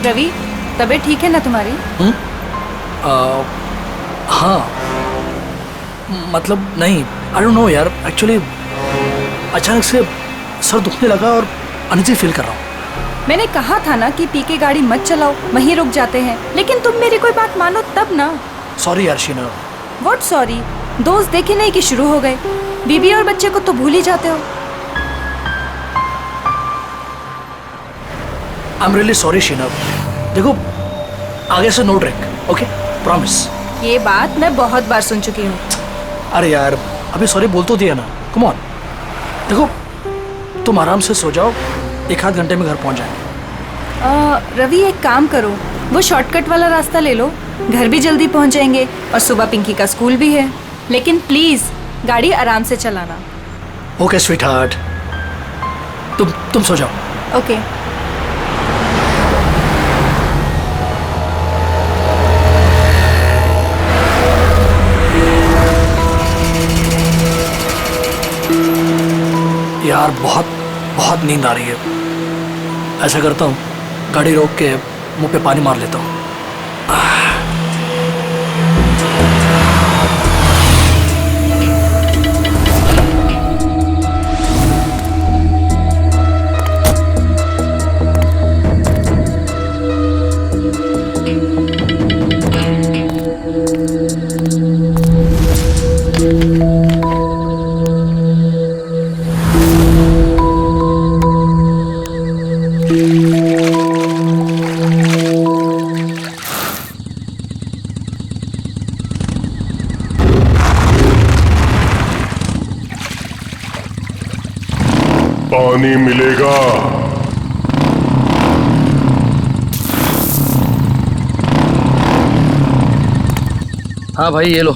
रवि, तबीयत ठीक है ना तुम्हारी? हाँ, मतलब नहीं, आई डोंट नो यार, एक्चुअली अचानक से सर दुखने लगा और अनइजी फील कर रहा हूँ। मैंने कहा था ना कि पी के गाड़ी मत चलाओ, वहीं रुक जाते हैं, लेकिन तुम मेरी कोई बात मानो तब ना। सॉरी यार शीना। What sorry? दोस्त देखे नहीं कि शुरू हो गए। बीबी और बच्चे को तो भूल ही जाते हो। I am really sorry Sheena. देखो, आगे से नो ड्रिंक, ओके? प्रॉमिस। ये बात मैं बहुत बार सुन चुकी हूँ। अरे यार, अभी सॉरी बोल तो दिया ना, कम ऑन। देखो, तुम आराम से सो जाओ, 1-8 घंटे में घर पहुंच जाएंगे। रवि, एक काम करो, वो शॉर्टकट वाला रास्ता ले लो, घर भी जल्दी पहुंच जाएंगे और सुबह पिंकी का स्कूल भी है। लेकिन प्लीज गाड़ी आराम से चलाना। ओके स्वीट हार्ट, तुम सो जाओ। ओके। यार बहुत नींद आ रही है। ऐसा करता हूँ, गाड़ी रोक के मुंह पे पानी मार लेता हूँ। पानी मिलेगा। हाँ भाई, ये लो।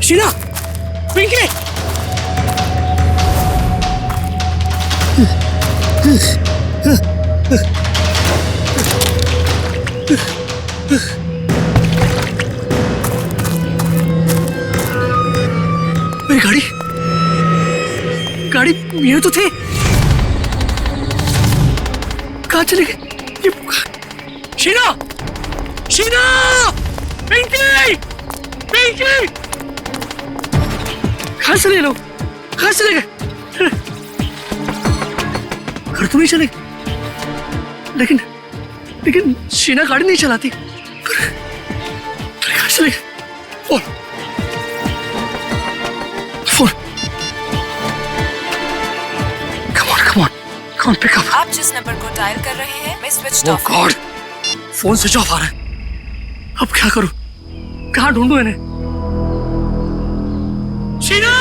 शीना, पिंकी, मेरी गाड़ी ये तो थे, कहाँ चले गए ये? शीना, पिंकी, कहाँ चले लोग? कहाँ चले गए? घर तो नहीं चले, लेकिन शीना गाड़ी नहीं चलाती। कहाँ चले गए? Phone, come on, pick up. आप जिस नंबर को डायल कर रहे हैं मैं switch off. God, phone switch off आ रहा है। अब क्या करूं? कहां ढूंढूं इन्हें? शीना!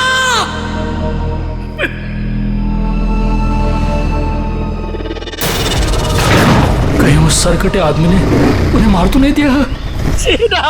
कहीं उस सरकटे आदमी ने उन्हें मार तो नहीं दिया? शीना!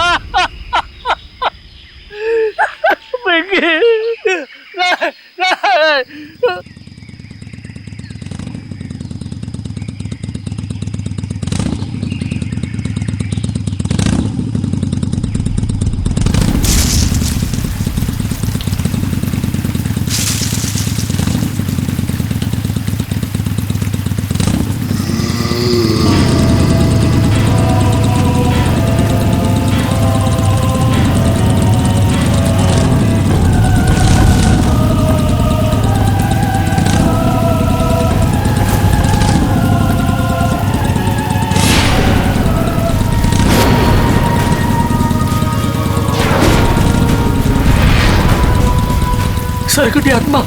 सरकटी आत्मा!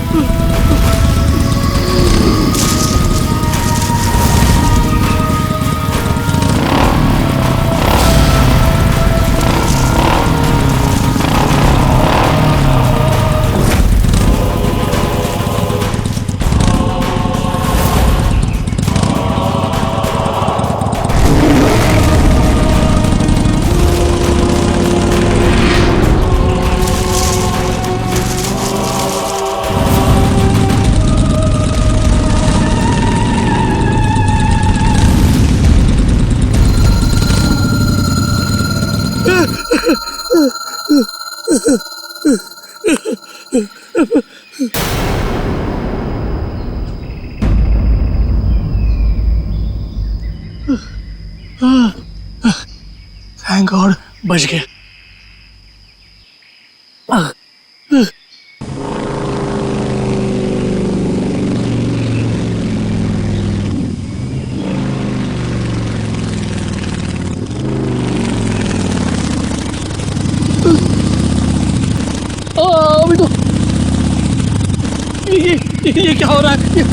थैंक गॉड, बच गया। अभी तो ये क्या हो रहा है?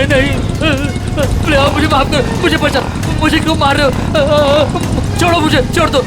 नहीं, प्लीज मुझे माफ कर, मुझे बचा, मुझे क्यों मार रहे हो? छोड़ो मुझे, छोड़ दो।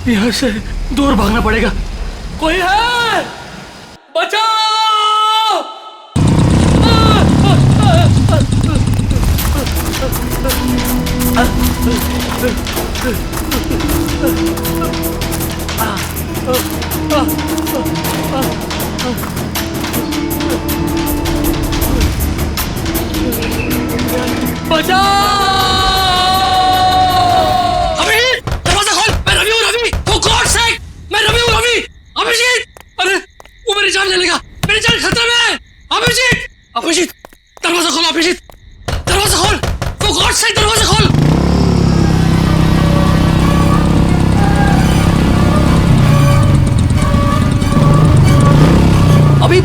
यहाँ से दूर भागना पड़ेगा। कोई है? बचाओ! बचाओ! अभी दरवाजा खोल, मैं रवि हूँ, रवि। अभिजीत, दरवाजा खोल अभिजीत, दरवाजा खोल, for God's sake दरवाजा खोल। अभी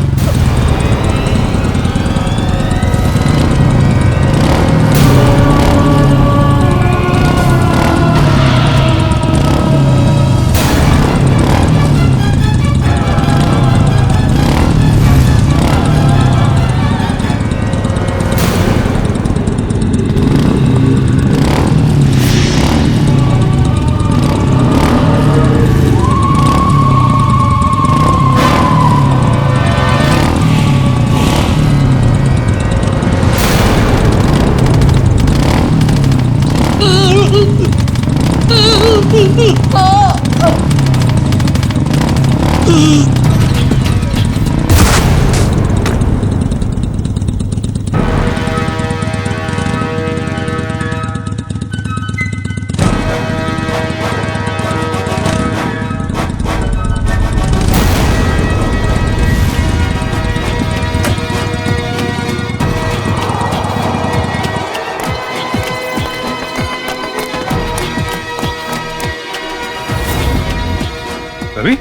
रवि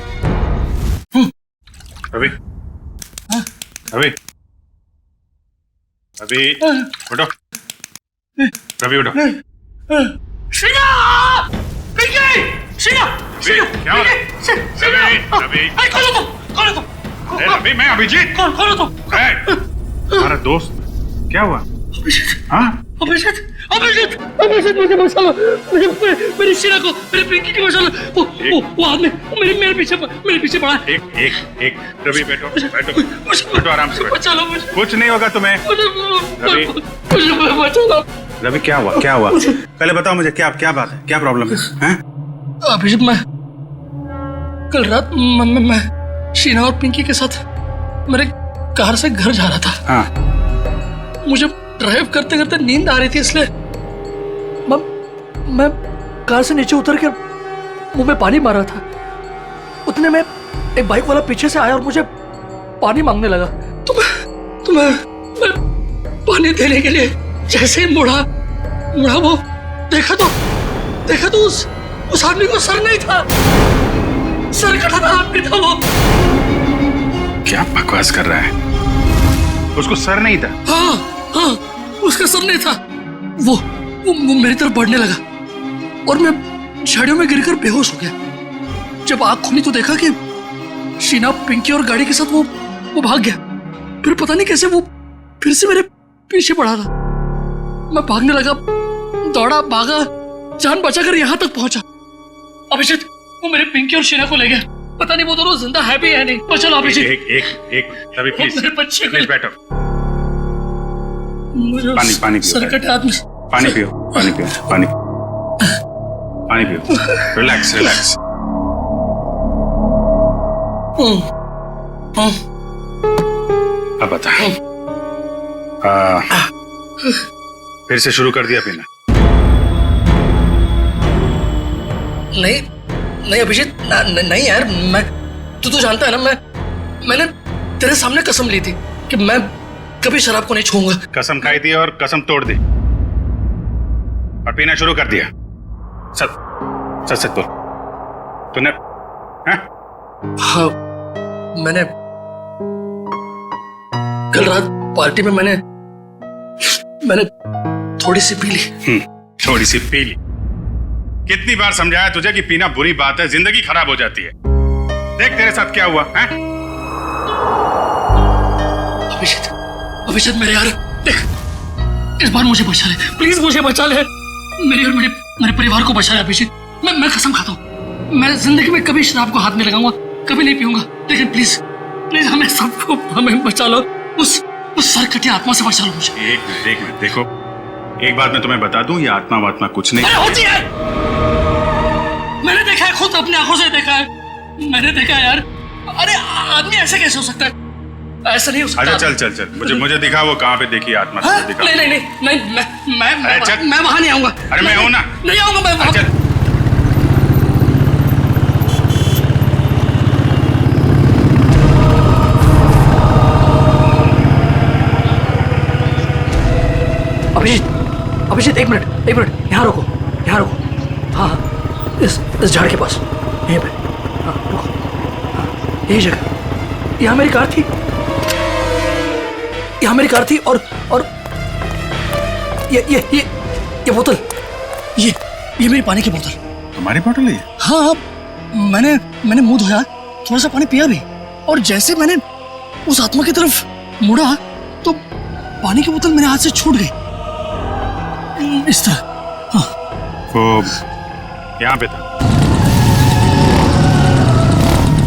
रवि रवि रवि उठो रवि उठो शीना, पिंकी, शीना, शीना, क्या हो रहा है? रवि रवि खोलो तुम, खोलो तुम, अरे रवि मैं अभिजीत खोलो तुम। हमारा दोस्त क्या हुआ? अभिजीत, हाँ अभिजीत, अभिजीत, अभिजीत मुझे बचा लो, मेरी शीना को, मेरी पिंकी को बचा लो। वो आदमी मेरे पीछे पड़ा है। एक रवि बैठो बैठो बैठो आराम से बैठो। बचा लो मुझे, कुछ नहीं होगा तुम्हें। रवि मुझे बचा लो। रवि क्या हुआ पहले बताओ मुझे, क्या बात है, क्या प्रॉब्लम है? अभिजीत, मैं कल रात मैं शीना और पिंकी के साथ मेरे कार से घर जा रहा था। हाँ मुझे ड्राइव करते करते नींद आ रही थी, इसलिए मैं कार से नीचे उतर कर मुंह में पानी मार रहा था। उतने में एक बाइक वाला पीछे से आया और मुझे पानी मांगने लगा। तो मैं पानी देने के लिए जैसे ही मुड़ा वो देखा तो उस आदमी को सर नहीं था, सर कटा आदमी था वो। क्या बकवास कर रहा है? उसको सर नहीं था? हाँ, उसका सर नहीं था। वो मेरी तरफ बढ़ने लगा और मैं झाड़ियों में गिरकर बेहोश हो गया। जब आंख खुली तो देखा कि शीना, पिंकी और गाड़ी के साथ वो भाग गया। फिर पता नहीं कैसे वो फिर से मेरे पीछे पड़ा था। मैं भागने लगा, दौड़ा, भागा, जान बचाकर यहाँ तक पहुंचा। अभिजीत, वो मेरे पिंकी और शीना को ले गया। पता नहीं वो दोनों जिंदा है भी या नहीं। पर चलो अभिजीत, एक रवि प्लीज मेरे बच्चे को बैठो। पानी पियो, सर कटे आदमी। पानी पियो। रिलैक्स अब बता, फिर से शुरू कर दिया पीना? नहीं अभिजीत, नहीं यार, मैं तू तो जानता है ना, मैंने तेरे सामने कसम ली थी कि मैं कभी शराब को नहीं छूऊंगा। कसम खाई थी और कसम तोड़ दी और पीना शुरू कर दिया। सच बोल, तूने? हाँ, मैंने कल रात पार्टी में मैंने थोड़ी सी पी ली। थोड़ी सी पी ली? कितनी बार समझाया तुझे कि पीना बुरी बात है, जिंदगी खराब हो जाती है। देख तेरे साथ क्या हुआ है? अभिजीत मेरे यार, देख, इस बार मुझे बचा ले, प्लीज मुझे बचा ले। मेरी और मेरे परिवार को बचा ले अभिजीत। मैं कसम खाता हूँ, मैं जिंदगी में कभी शराब को हाथ नहीं लगाऊंगा, कभी नहीं पीऊंगा। लेकिन प्लीज हमें बचा लो, उस सरकटी आत्मा से बचा लो मुझे। एक मिनट देखो, एक बात मैं तुम्हें बता दूं, ये आत्मा वात्मा कुछ नहीं होती है। मैंने देखा है, खुद अपनी आंखों से देखा है, मैंने देखा है यार। अरे आदमी ऐसे कैसे हो सकता है? ऐसा नहीं हो सकता। अच्छा चल, मुझे दिखा वो कहाँ पे देखी आत्मा। दिखा। नहीं, मैं वहां नहीं आऊंगा। अरे मैं हूं ना। नहीं आऊंगा मैं वहां। अभिजीत एक मिनट, यहाँ रुको। हाँ हाँ, इस झाड़ के पास, यहीं पे। हाँ रुको, हाँ यही जगह। यहाँ मेरी कार थी और ये बोतल, ये मेरी पानी की बोतल। तुम्हारी बोतल है ये? हाँ, मैंने मुंह धोया, थोड़ा सा पानी पिया भी, और जैसे मैंने उस आत्मा की तरफ मुड़ा तो पानी की बोतल मेरे हाथ से छूट गई, इस तरह। हाँ। वो यहाँ पे था,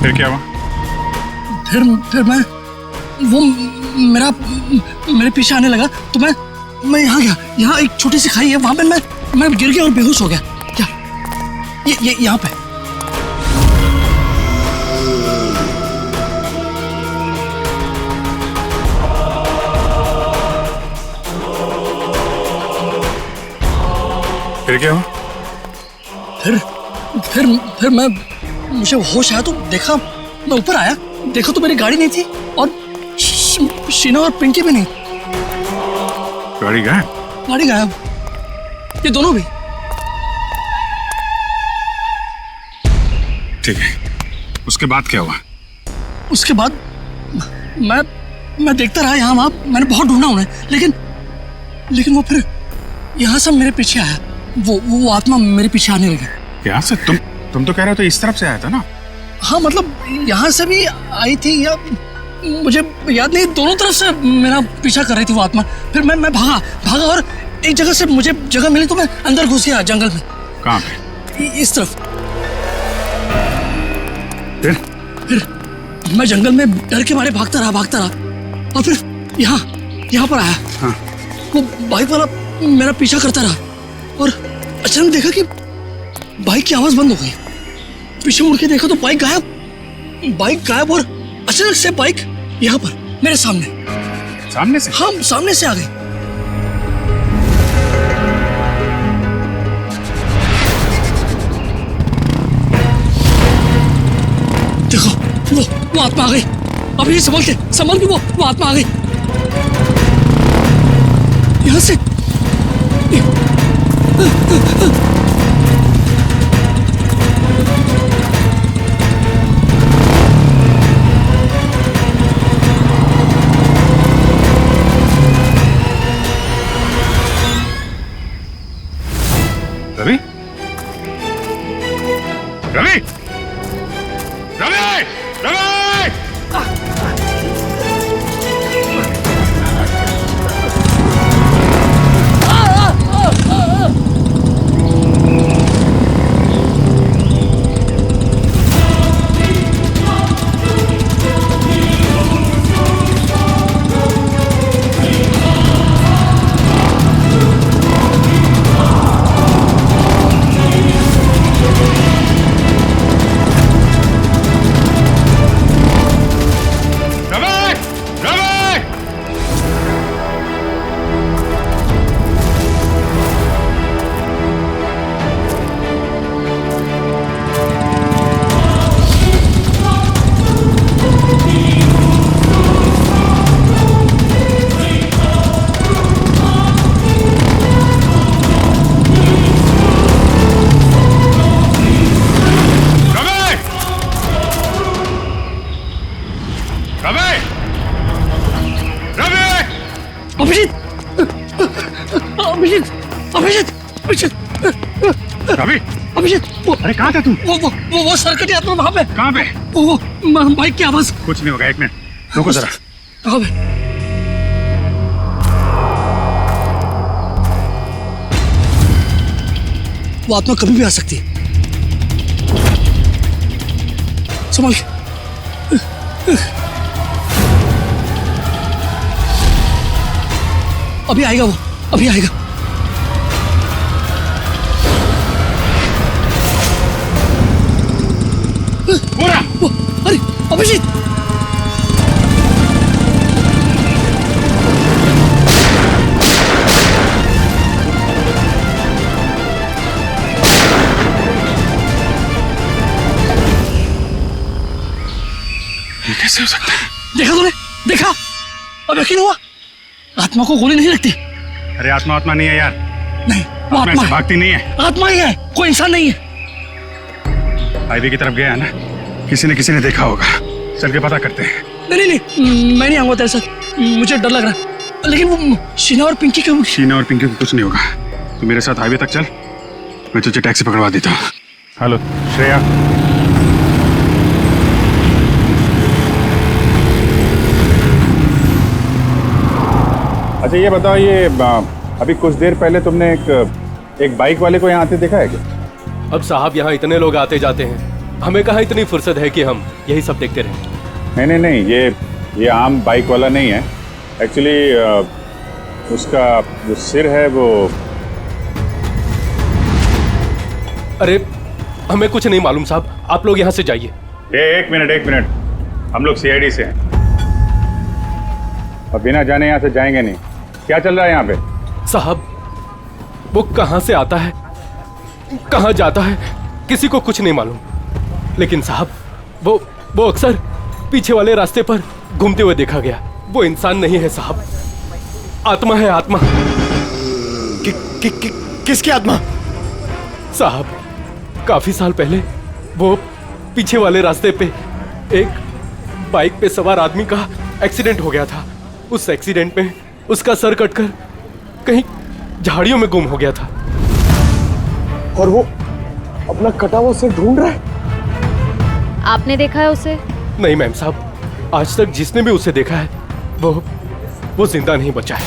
फिर क्या हुआ? फिर मैं, वो मेरे पीछे आने लगा तो मैं यहाँ गया। यहाँ एक छोटी सी खाई है, वहां पे मैं गिर गया और बेहोश हो गया। क्या ये यहाँ पे? फिर क्या हुआ? फिर मुझे होश आया तो देखा, मैं ऊपर आया, देखा तो मेरी गाड़ी नहीं थी और शीना और पिंकी भी नहीं। गाड़ी गायब? गाड़ी गायब, ये दोनों भी। ठीक है, उसके बाद क्या हुआ? उसके बाद मैं देखता रहा यहाँ वहाँ, मैंने बहुत ढूंढा उन्हें, लेकिन वो फिर यहाँ से मेरे पीछे आया। वो आत्मा मेरे पीछे आने लगी। यहाँ से? तुम तो कह रहे हो तो इस तरफ से आया था ना? हाँ मतलब यहाँ से भी आई थी, या मुझे याद नहीं, दोनों तरफ से मेरा पीछा कर रही थी वो आत्मा। फिर मैं भागा और एक जगह से मुझे जगह मिली तो मैं अंदर घुस गया जंगल में। कहाँ पे? इस तरफ। फिर मैं जंगल में डर के मारे भागता रहा और फिर यहाँ पर आया। हाँ। वो बाइक वाला मेरा पीछा करता रहा और अचानक देखा कि बाइक की आवाज बंद हो गई। पीछे मुड़ के देखा तो बाइक गायब और अचानक से बाइक यहाँ पर मेरे सामने से? हाँ, सामने से आ गई। देखो वो आत्मा आ गई। अभी संभल के वो आत्मा आ गई यहाँ से। रवि? रवि! रवि! रवि! अभिषेक, अरे कहाँ था तू? वो सरकटी आत्मा वहाँ पे। कहाँ पे? वो बाइक की आवाज। कुछ नहीं होगा, एक मिनट रुको जरा। कहाँ पे? वो आत्मा कभी भी आ सकती है, संभल के। अभी आएगा वो, अभी आएगा। अरे अभिजीत, ये कैसे हो सकता है? देखा तूने? देखा? अब यकीन हुआ? आत्मा को गोली नहीं लगती, अरे आत्मा आत्मा नहीं है यार, नहीं वो आत्मा आत्मा ऐसे है, भागती नहीं है। आत्मा ही है, कोई इंसान नहीं है। हाईवे की तरफ गया है ना, किसी ने देखा होगा। चल के पता करते हैं। नहीं नहीं नहीं, मैं नहीं आऊंगा तेरे साथ, मुझे डर लग रहा है। लेकिन वो शीना और पिंकी का शीना और पिंकी को कुछ नहीं होगा। तू मेरे साथ हाईवे तक चल, मैं तुझे टैक्सी पकड़वा देता हूँ। हेलो श्रेया, अच्छा ये बताओ, ये अभी कुछ देर पहले तुमने एक बाइक वाले को यहाँ आते देखा है क्या? अब साहब यहाँ इतने लोग आते जाते हैं, हमें कहाँ इतनी फुर्सत है कि हम यही सब देखते रहें। नहीं, ये आम बाइक वाला नहीं है। एक्चुअली उसका जो सिर है वो... अरे हमें कुछ नहीं मालूम साहब, आप लोग यहाँ से जाइए। एक मिनट, हम लोग सीआईडी से हैं और बिना जाने यहाँ से जाएंगे नहीं। क्या चल रहा है यहाँ पे? साहब वो कहाँ से आता है, कहाँ जाता है, किसी को कुछ नहीं मालूम। लेकिन साहब वो अक्सर पीछे वाले रास्ते पर घूमते हुए देखा गया। वो इंसान नहीं है साहब, आत्मा है, आत्मा। किसकी आत्मा? साहब काफी साल पहले वो पीछे वाले रास्ते पे एक बाइक पे सवार आदमी का एक्सीडेंट हो गया था। उस एक्सीडेंट में उसका सर कटकर कहीं झाड़ियों में गुम हो गया था। और वो अपना कटा हुआ सिर ढूंढ रहा है। आपने देखा है उसे? नहीं मैम साहब, आज तक जिसने भी उसे देखा है वो जिंदा नहीं बचा है।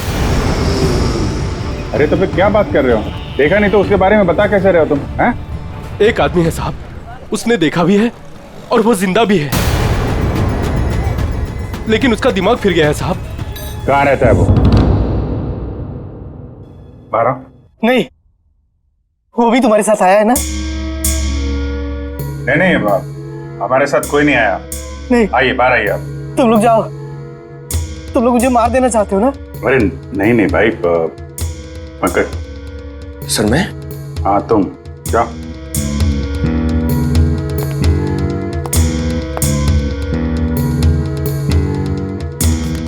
अरे तो फिर क्या बात कर रहे हो? देखा नहीं तो उसके बारे में बता कैसे रहे हो तुम? हैं? एक आदमी है साहब, उसने देखा भी है और वो जिंदा भी है, लेकिन उसका दिमाग फिर गया है साहब। कहाँ रहता है वो? 12? नहीं, वो भी तुम्हारे साथ आया है ना? नहीं, हमारे साथ कोई नहीं आया। नहीं, आइए बाहर आइए आप। तुम लोग जाओ। तुम लोग मुझे मार देना चाहते हो ना? अरे नहीं भाई, पंकज। सर मैं? हाँ तुम जाओ।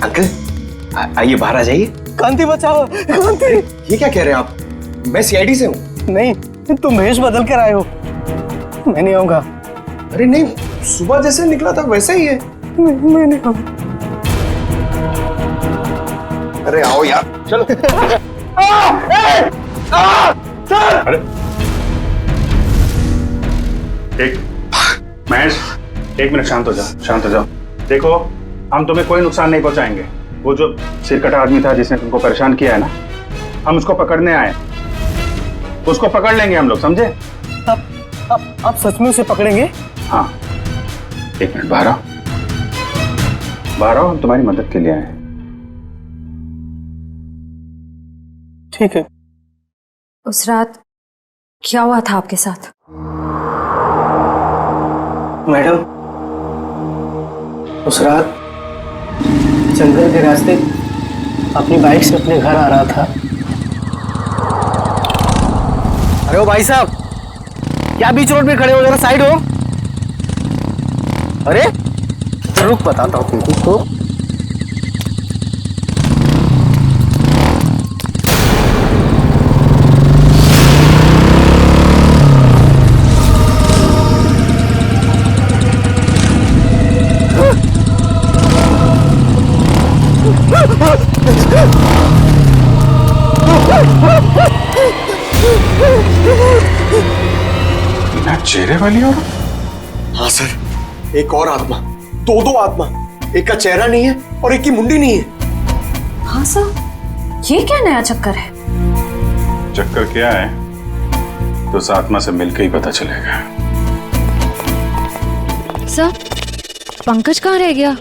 अंकल आइए बाहर आ जाइए। कांति बचाओ, कांति। ये क्या कह रहे हैं आप? मैं सीआईडी से हूँ। नहीं, तुम भेष बदल कर आए हो। मैं नहीं आऊंगा। अरे नहीं, सुबह जैसे निकला था वैसे ही है। मैं नहीं आऊंगा। अरे आओ यार, चलो। अरे एक महेश, 1 मिनट शांत हो जाओ। देखो, हम तुम्हें कोई नुकसान नहीं पहुंचाएंगे। वो जो सिरकटा आदमी था जिसने तुमको परेशान किया है ना, हम उसको पकड़ने आए। उसको पकड़ लेंगे हम लोग, समझे? आप सच में उसे पकड़ेंगे? हाँ, 1 मिनट बाहर आओ, हम तुम्हारी मदद के लिए आए हैं। ठीक है। उस रात क्या हुआ था आपके साथ? मैडम, उस रात जंगल के रास्ते अपनी बाइक से अपने घर आ रहा था। अरे ओ भाई साहब, क्या बीच रोड पे खड़े हो? जरा साइड हो। अरे रुक, बताता हूँ तुमको तो। बिना चेहरे वाली और? हाँ सर, एक और आत्मा, दो आत्मा। एक का चेहरा नहीं है और एक की मुंडी नहीं है। हाँ सर, ये क्या नया चक्कर है? चक्कर क्या है तो उस आत्मा से मिलकर ही पता चलेगा। सर, पंकज कहाँ रह गया?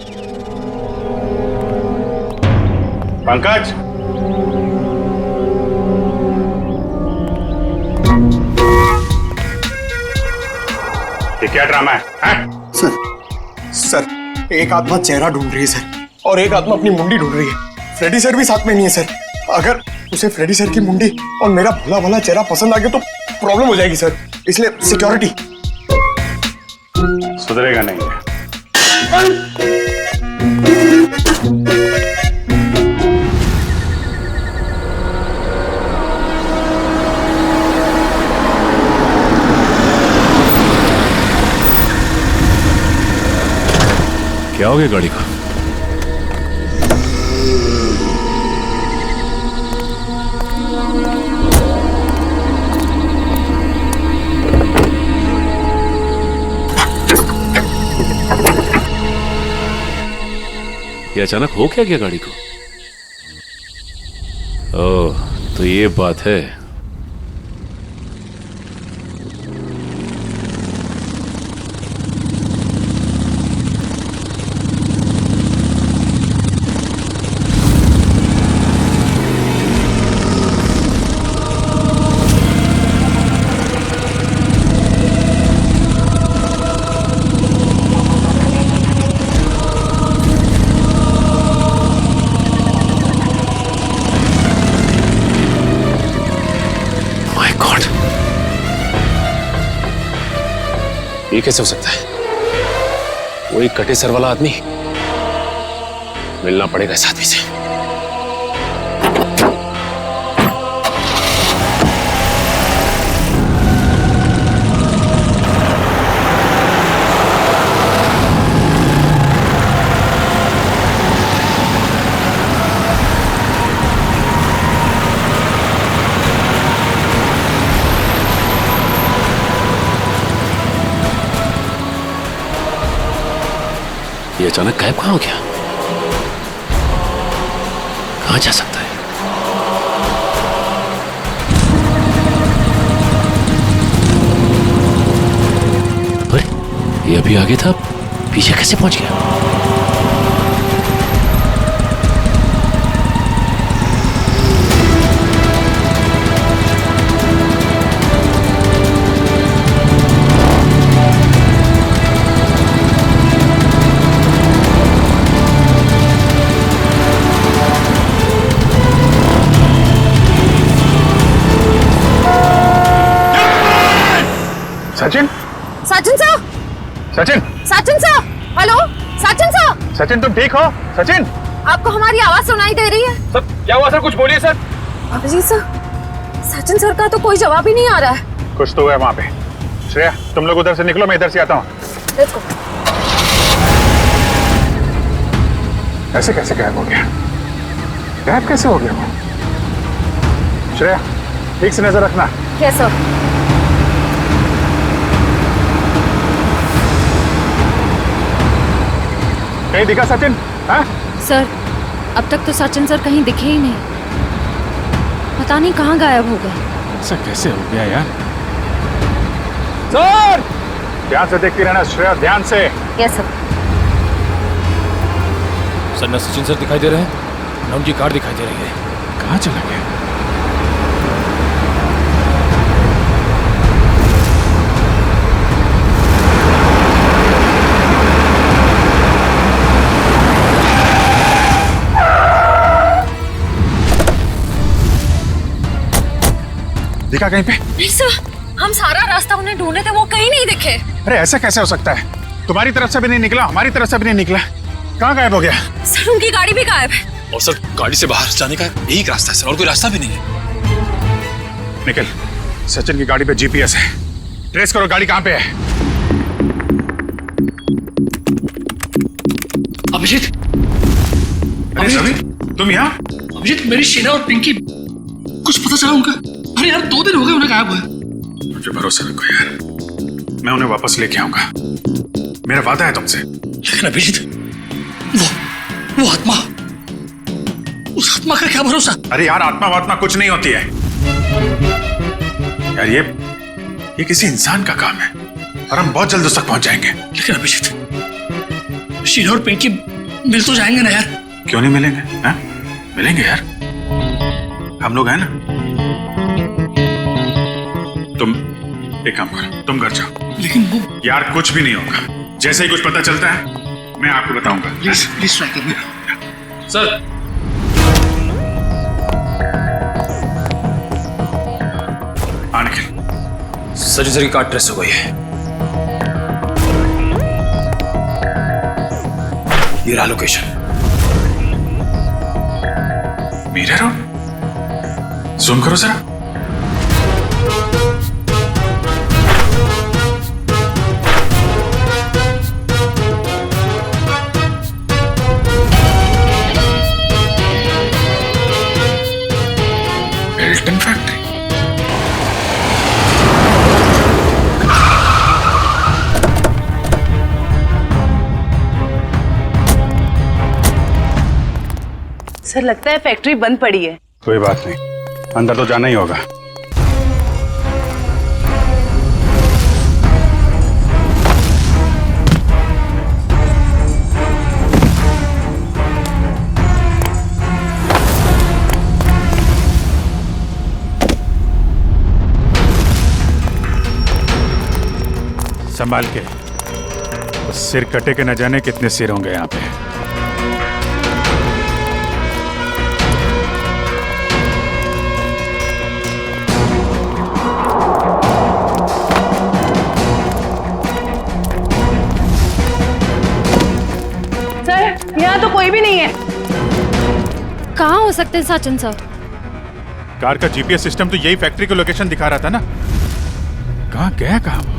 पंकज, ये क्या ड्रामा है? सर, एक आत्मा चेहरा ढूंढ रही है सर, और एक आत्मा अपनी मुंडी ढूंढ रही है। फ्रेडी सर भी साथ में नहीं है सर। अगर उसे फ्रेडी सर की मुंडी और मेरा भला भला चेहरा पसंद आ गया तो प्रॉब्लम हो जाएगी सर, इसलिए सिक्योरिटी। सुधरेगा नहीं है। दिखाओगे गाड़ी का? ये अचानक हो क्या गया गाड़ी को? ओह, तो ये बात है। ये कैसे हो सकता है? वो एक कटे सर वाला आदमी। मिलना पड़ेगा इस आदमी से। ये अचानक गायब कहां हो गया? कहां जा सकता है? अरे ये अभी आगे था, पीछे कैसे पहुंच गया? Sachin, Sachin sir, Sachin, Sachin sir, hello, Sachin sir, Sachin तुम ठीक हो? सचिन, आपको हमारी आवाज सुनाई दे रही है? सर क्या हुआ सर? कुछ बोलिए sir. Abhijit sir, Sachin sir का तो कोई जवाब ही नहीं आ रहा है। कुछ तो है वहां पे। श्रेया तुम लोग उधर से निकलो, मैं इधर से आता हूँ। Let's go. ऐसे कैसे गायब हो गया? गायब कैसे हो गया वो? श्रेया ठीक से नजर रखना। Yes sir. कहीं दिखा सचिन? हाँ? सर अब तक तो सचिन सर कहीं दिखे ही नहीं। पता नहीं कहाँ गायब हो गए। ऐसा कैसे हो गया यार? सर ध्यान से देखती रहना श्रेया, ध्यान से। Yes sir. सर न सचिन सर दिखाई दे रहे हैं, न उनकी कार दिखाई दे रही है। कहाँ चला गया? दिखा कहीं पे? नहीं सर, हम सारा रास्ता उन्हें ढूंढे थे, वो कहीं नहीं दिखे। अरे ऐसा कैसे हो सकता है? तुम्हारी तरफ से भी नहीं निकला, हमारी तरफ से भी नहीं निकला। कहाँ गायब हो गया? सर उनकी गाड़ी भी गायब है। और सर गाड़ी से बाहर जाने का यही एक रास्ता है सर, और कोई रास्ता भी नहीं है। निकल, सचिन की गाड़ी पे जीपीएस है, ट्रेस करो गाड़ी कहाँ पे है। अभिजीत, अरे सभी तुम यहाँ? अभिजीत मेरी शीना और पिंकी, कुछ पता चला उनका? अरे यार 2 दिन हो गए उन्हें गायब हुए। मुझे भरोसा रखो यार, मैं उन्हें वापस लेके आऊंगा, मेरा वादा है तुमसे। लेकिन अभिजीत वो आत्मा, उस आत्मा का क्या भरोसा? अरे यार आत्मा वात्मा कुछ नहीं होती है यार, ये किसी इंसान का काम है और हम बहुत जल्द उस तक पहुंच जाएंगे। लेकिन अभिजीत शीना और पिंकी मिल तो जाएंगे ना यार? क्यों नहीं मिलेंगे? हा? मिलेंगे यार, हम लोग हैं ना। तुम एक काम करो, तुम घर जाओ। लेकिन वो यार कुछ भी नहीं होगा, जैसे ही कुछ पता चलता है मैं आपको बताऊंगा। प्लीज ट्राई करना सर। निखिल, सचिन सर की कार ट्रेस हो गई है। ये रहा लोकेशन। मीरा रोड, जूम करो जरा। सर लगता है फैक्ट्री बंद पड़ी है। कोई बात नहीं, अंदर तो जाना ही होगा। संभाल के, सिर कटे के न जाने कितने सिर होंगे यहाँ पे। सर यहाँ तो कोई भी नहीं है। कहाँ हो सकते हैं सचिन सर? कार का जीपीएस सिस्टम तो यही फैक्ट्री की लोकेशन दिखा रहा था ना। कहाँ गया कहाँ?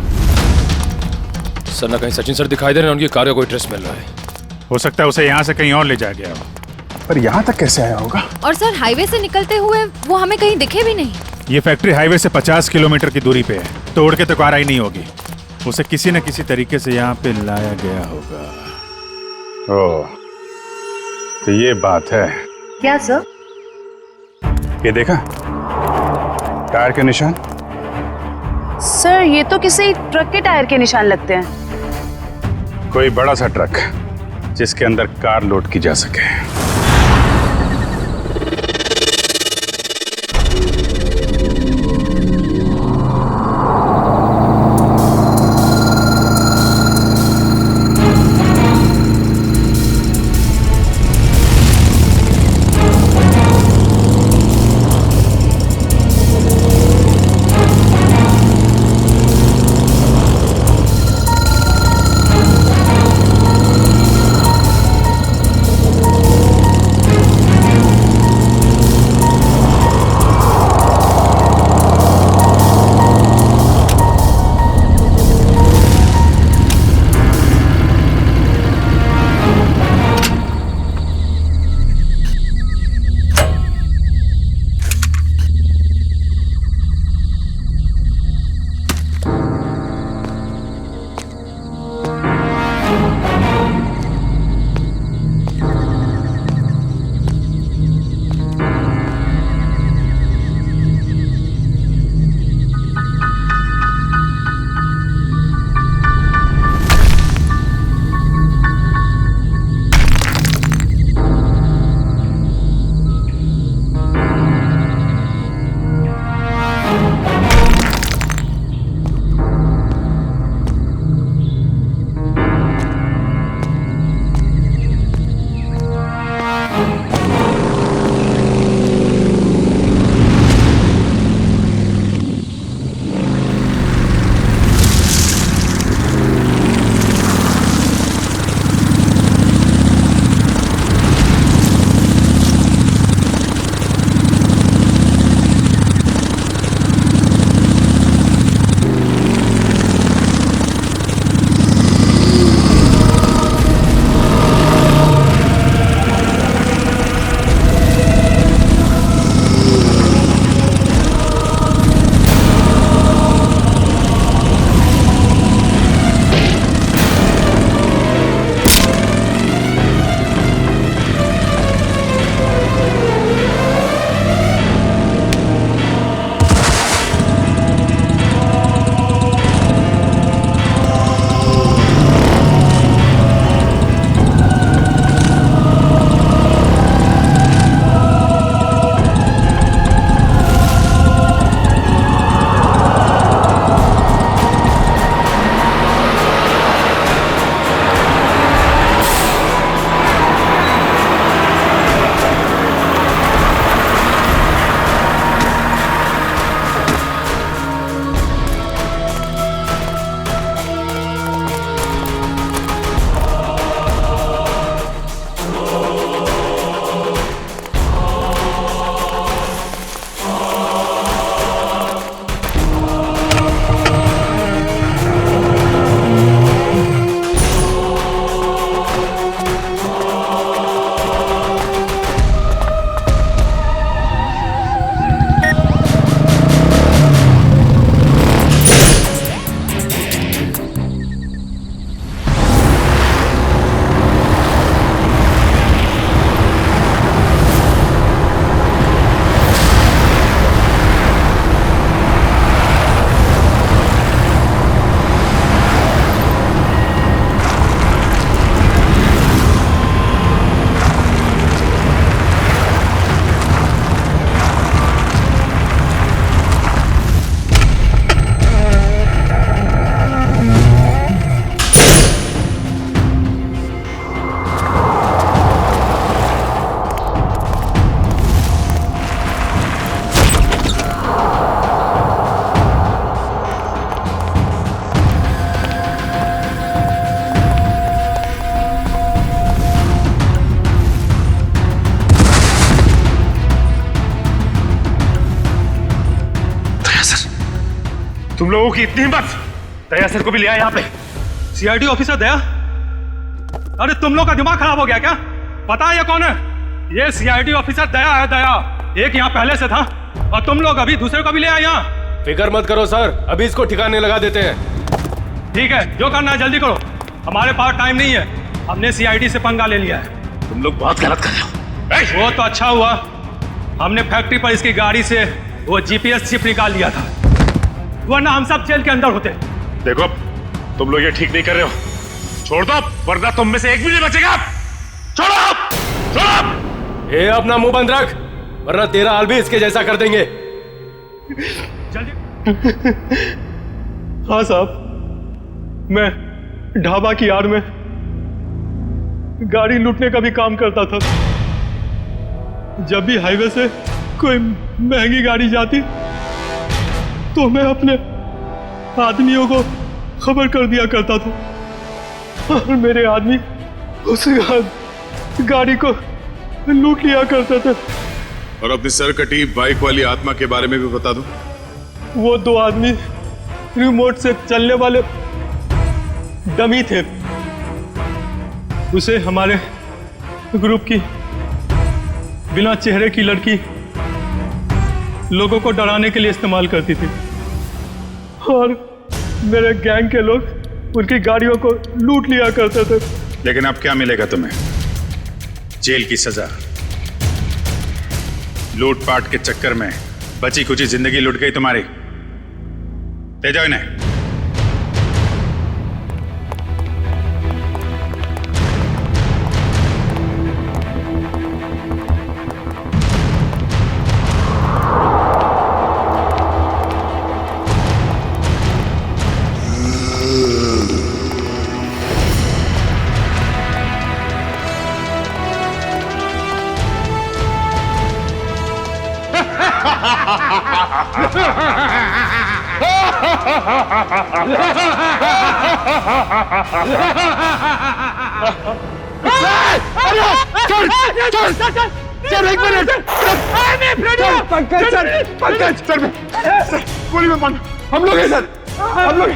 सर ना कहीं सचिन सर दिखाई दे रहे हैं, उनकी कार का कोई ट्रेस मिल रहा है। हो सकता है उसे यहाँ से कहीं और ले जाया गया हो। पर यहाँ तक कैसे आया होगा? और सर हाईवे से निकलते हुए वो हमें कहीं दिखे भी नहीं। ये फैक्ट्री हाईवे से 50 किलोमीटर की दूरी पे है, तोड़ के तो कार आई नहीं होगी। उसे किसी न किसी तरीके से यहाँ पे लाया गया होगा। ओह, तो ये बात है। क्या सर? ये देखा टायर के निशान? सर ये तो किसी ट्रक के टायर के निशान लगते हैं। कोई बड़ा सा ट्रक जिसके अंदर कार लोड की जा सके। तुम लोगों की इतनी हिम्मत! दया सर को भी लिया यहाँ पे। सीआईडी ऑफिसर दया? अरे तुम लोग का दिमाग खराब हो गया क्या? पता है ये कौन है? ये सीआईडी ऑफिसर दया है, दया। एक यहाँ पहले से था और तुम लोग अभी दूसरे को भी ले आए यहाँ। फिक्र मत करो सर, अभी इसको ठिकाने लगा देते हैं। ठीक है, जो करना है जल्दी करो, हमारे पास टाइम नहीं है। हमने सीआईडी से पंगा ले लिया है। तुम लोग बहुत गलत कर रहे हो। वो तो अच्छा हुआ हमने फैक्ट्री पर इसकी गाड़ी से वो जीपीएस चिप निकाल लिया था, वरना हम सब जेल के अंदर होते। देखो तुम लोग ये ठीक नहीं कर रहे हो, छोड़ दो वरना तुम में से एक भी नहीं बचेगा। छोड़ो, छोड़ो। ये अपना मुंह बंद रख, वरना तेरा हाल भी इसके जैसा कर देंगे। जल्दी। हाँ साहब, मैं ढाबा की आड़ में गाड़ी लूटने का भी काम करता था। जब भी हाईवे से कोई महंगी गाड़ी जाती तो मैं अपने आदमियों को खबर कर दिया करता था और मेरे आदमी उस गाड़ी को लूट लिया करते थे। और अपनी सर कटी बाइक वाली आत्मा के बारे में भी बता दो। वो दो आदमी रिमोट से चलने वाले डमी थे। उसे हमारे ग्रुप की बिना चेहरे की लड़की लोगों को डराने के लिए इस्तेमाल करती थी और मेरे गैंग के लोग उनकी गाड़ियों को लूट लिया करते थे। लेकिन अब क्या मिलेगा तुम्हें? जेल की सजा। लूटपाट के चक्कर में बची कुची जिंदगी लुट गई तुम्हारी। ले जाओ इन्हें। पंकज सर, गोली में बंद। हम लोग हैं सर, हम लोग।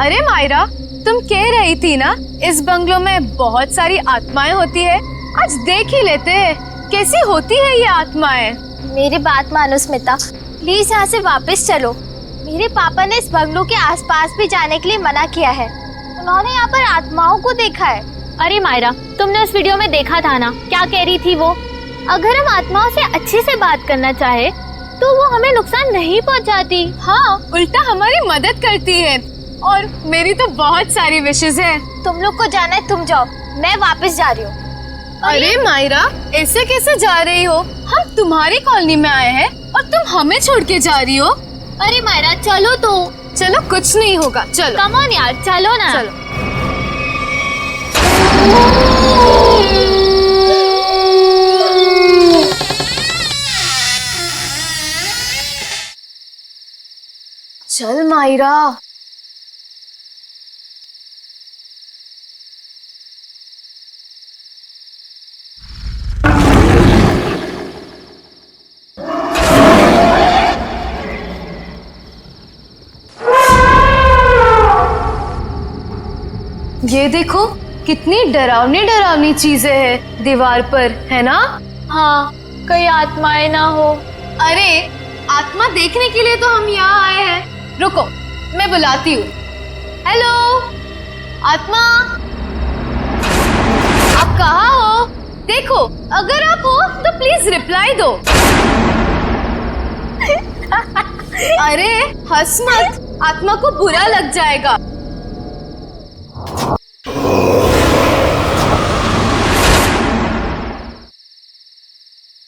अरे मायरा, तुम कह रही थी ना इस बंगलों में बहुत सारी आत्माएं होती है। आज देख ही लेते हैं कैसी होती है ये आत्माएं। मेरी बात मानो स्मिता, प्लीज यहाँ से वापस चलो। मेरे पापा ने इस बंगलों के आसपास भी जाने के लिए मना किया है। उन्होंने यहाँ पर आत्माओं को देखा है। अरे मायरा, तुमने उस वीडियो में देखा था ना, क्या कह रही थी वो? अगर हम आत्माओं से अच्छे से बात करना चाहे तो वो हमें नुकसान नहीं पहुँचाती। हाँ, उल्टा हमारी मदद करती है। और मेरी तो बहुत सारी विशेष है। तुम लोग को जाना है, तुम जाओ, मैं वापस जा रही हूँ। अरे मायरा, ऐसे कैसे जा रही हो? हम तुम्हारी कॉलोनी में आए हैं और तुम हमें छोड़ के जा रही हो। अरे मायरा चलो तो। चलो, कुछ नहीं होगा, चलो। कम ऑन यार, चलो ना। चलो। चल मायरा। ये देखो कितनी डरावनी डरावनी चीजें हैं दीवार पर, है ना? हाँ, कहीं आत्माएं ना हो। अरे आत्मा देखने के लिए तो हम यहाँ आए हैं। रुको, मैं बुलाती हूँ। हेलो आत्मा, आप कहाँ हो? देखो, अगर आप हो तो प्लीज रिप्लाई दो। अरे हंस मत, आत्मा को बुरा लग जाएगा।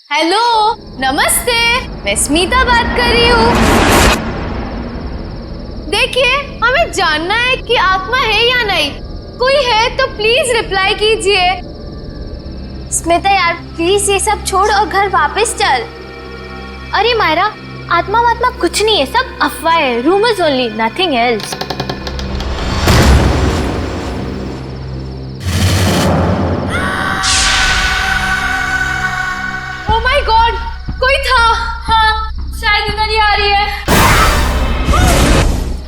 हेलो, नमस्ते, मैं स्मिता बात कर रही हूँ। देखिए, हमें जानना है कि आत्मा है या नहीं। कोई है तो प्लीज रिप्लाई कीजिए। स्मिता यार प्लीज ये सब छोड़ और घर वापस चल। अरे मायरा, आत्मा वात्मा कुछ नहीं है, सब अफवाह है, rumours only, nothing else. Oh my God, कोई था। हाँ, शायद इधर ही आ रही है।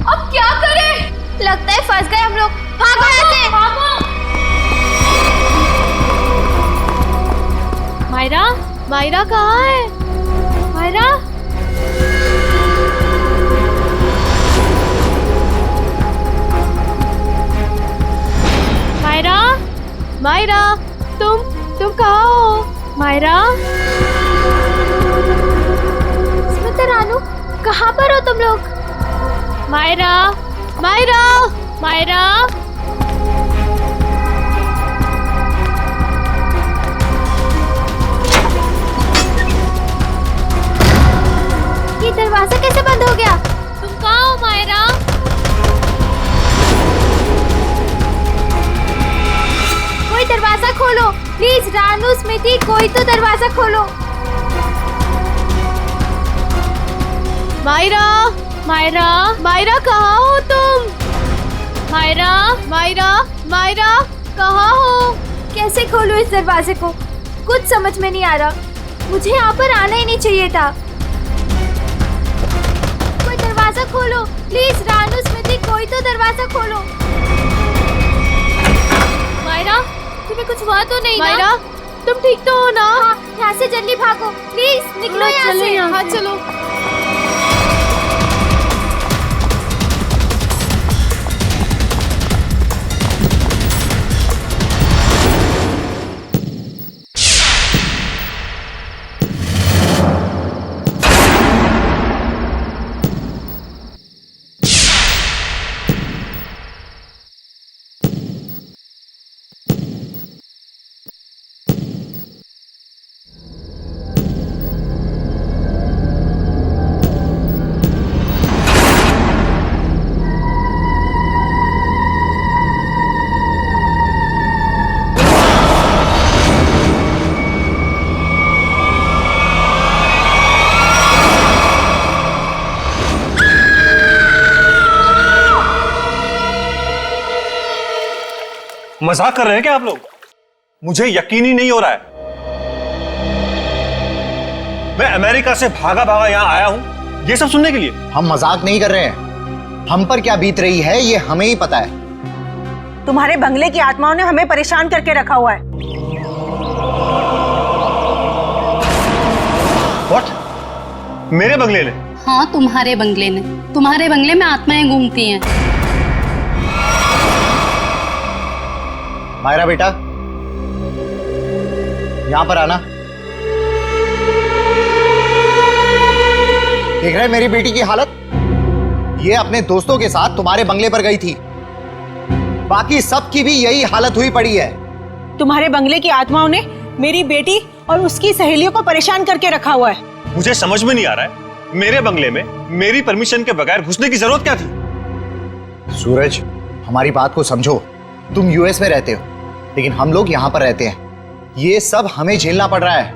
अब क्या करें? लगता है फंस गए हम लोग। भागो यहाँ से। मायरा, मायरा कहाँ है? मायरा, मायरा, मायरा, तुम कहाँ हो? मायरा, स्मिता रानू कहाँ पर हो तुम लोग? मायरा, मायरा, मायरा, ये दरवाजा कैसे बंद हो गया? तुम कहाँ हो मायरा? कोई दरवाजा खोलो प्लीज। रानू, स्मिति, कोई तो दरवाजा खोलो। मायरा, मायरा, मायरा कहाँ हो तुम? मायरा, मायरा, मायरा कहाँ हो? कैसे खोलूं इस दरवाजे को? कुछ समझ में नहीं आ रहा। मुझे यहाँ पर आना ही नहीं चाहिए था। कोई दरवाजा खोलो प्लीज। रानू, स्मिति, कोई तो दरवाजा खोलो। मायरा, तुम्हें कुछ हुआ तो नहीं मायरा, ना? तुम ठीक तो हो ना? हाँ, यहाँ से जल्दी भागो प्लीज। निकलो यहाँ से। हाँ चलो। मजाक कर रहे हैं क्या आप लोग? मुझे यकीन ही नहीं हो रहा है। मैं अमेरिका से भागा भागा यहां आया हूं ये सब सुनने के लिए। हम मजाक नहीं कर रहे हैं। हम पर क्या बीत रही है ये हमें ही पता है। तुम्हारे बंगले की आत्माओं ने हमें परेशान करके रखा हुआ है। What? मेरे बंगले ने? हाँ, तुम्हारे बंगले ने। तुम्हारे बंगले में आत्माएं घूमती हैं। मायरा बेटा, यहां पर आना। देख रहे मेरी बेटी की हालत? ये अपने दोस्तों के साथ तुम्हारे बंगले पर गई थी। बाकी सबकी भी यही हालत हुई पड़ी है। तुम्हारे बंगले की आत्माओं ने मेरी बेटी और उसकी सहेलियों को परेशान करके रखा हुआ है। मुझे समझ में नहीं आ रहा है, मेरे बंगले में मेरी परमिशन के बगैर घुसने की जरूरत क्या थी? सूरज, हमारी बात को समझो। तुम यूएस में रहते हो, लेकिन हम लोग यहां पर रहते हैं। ये सब हमें झेलना पड़ रहा है।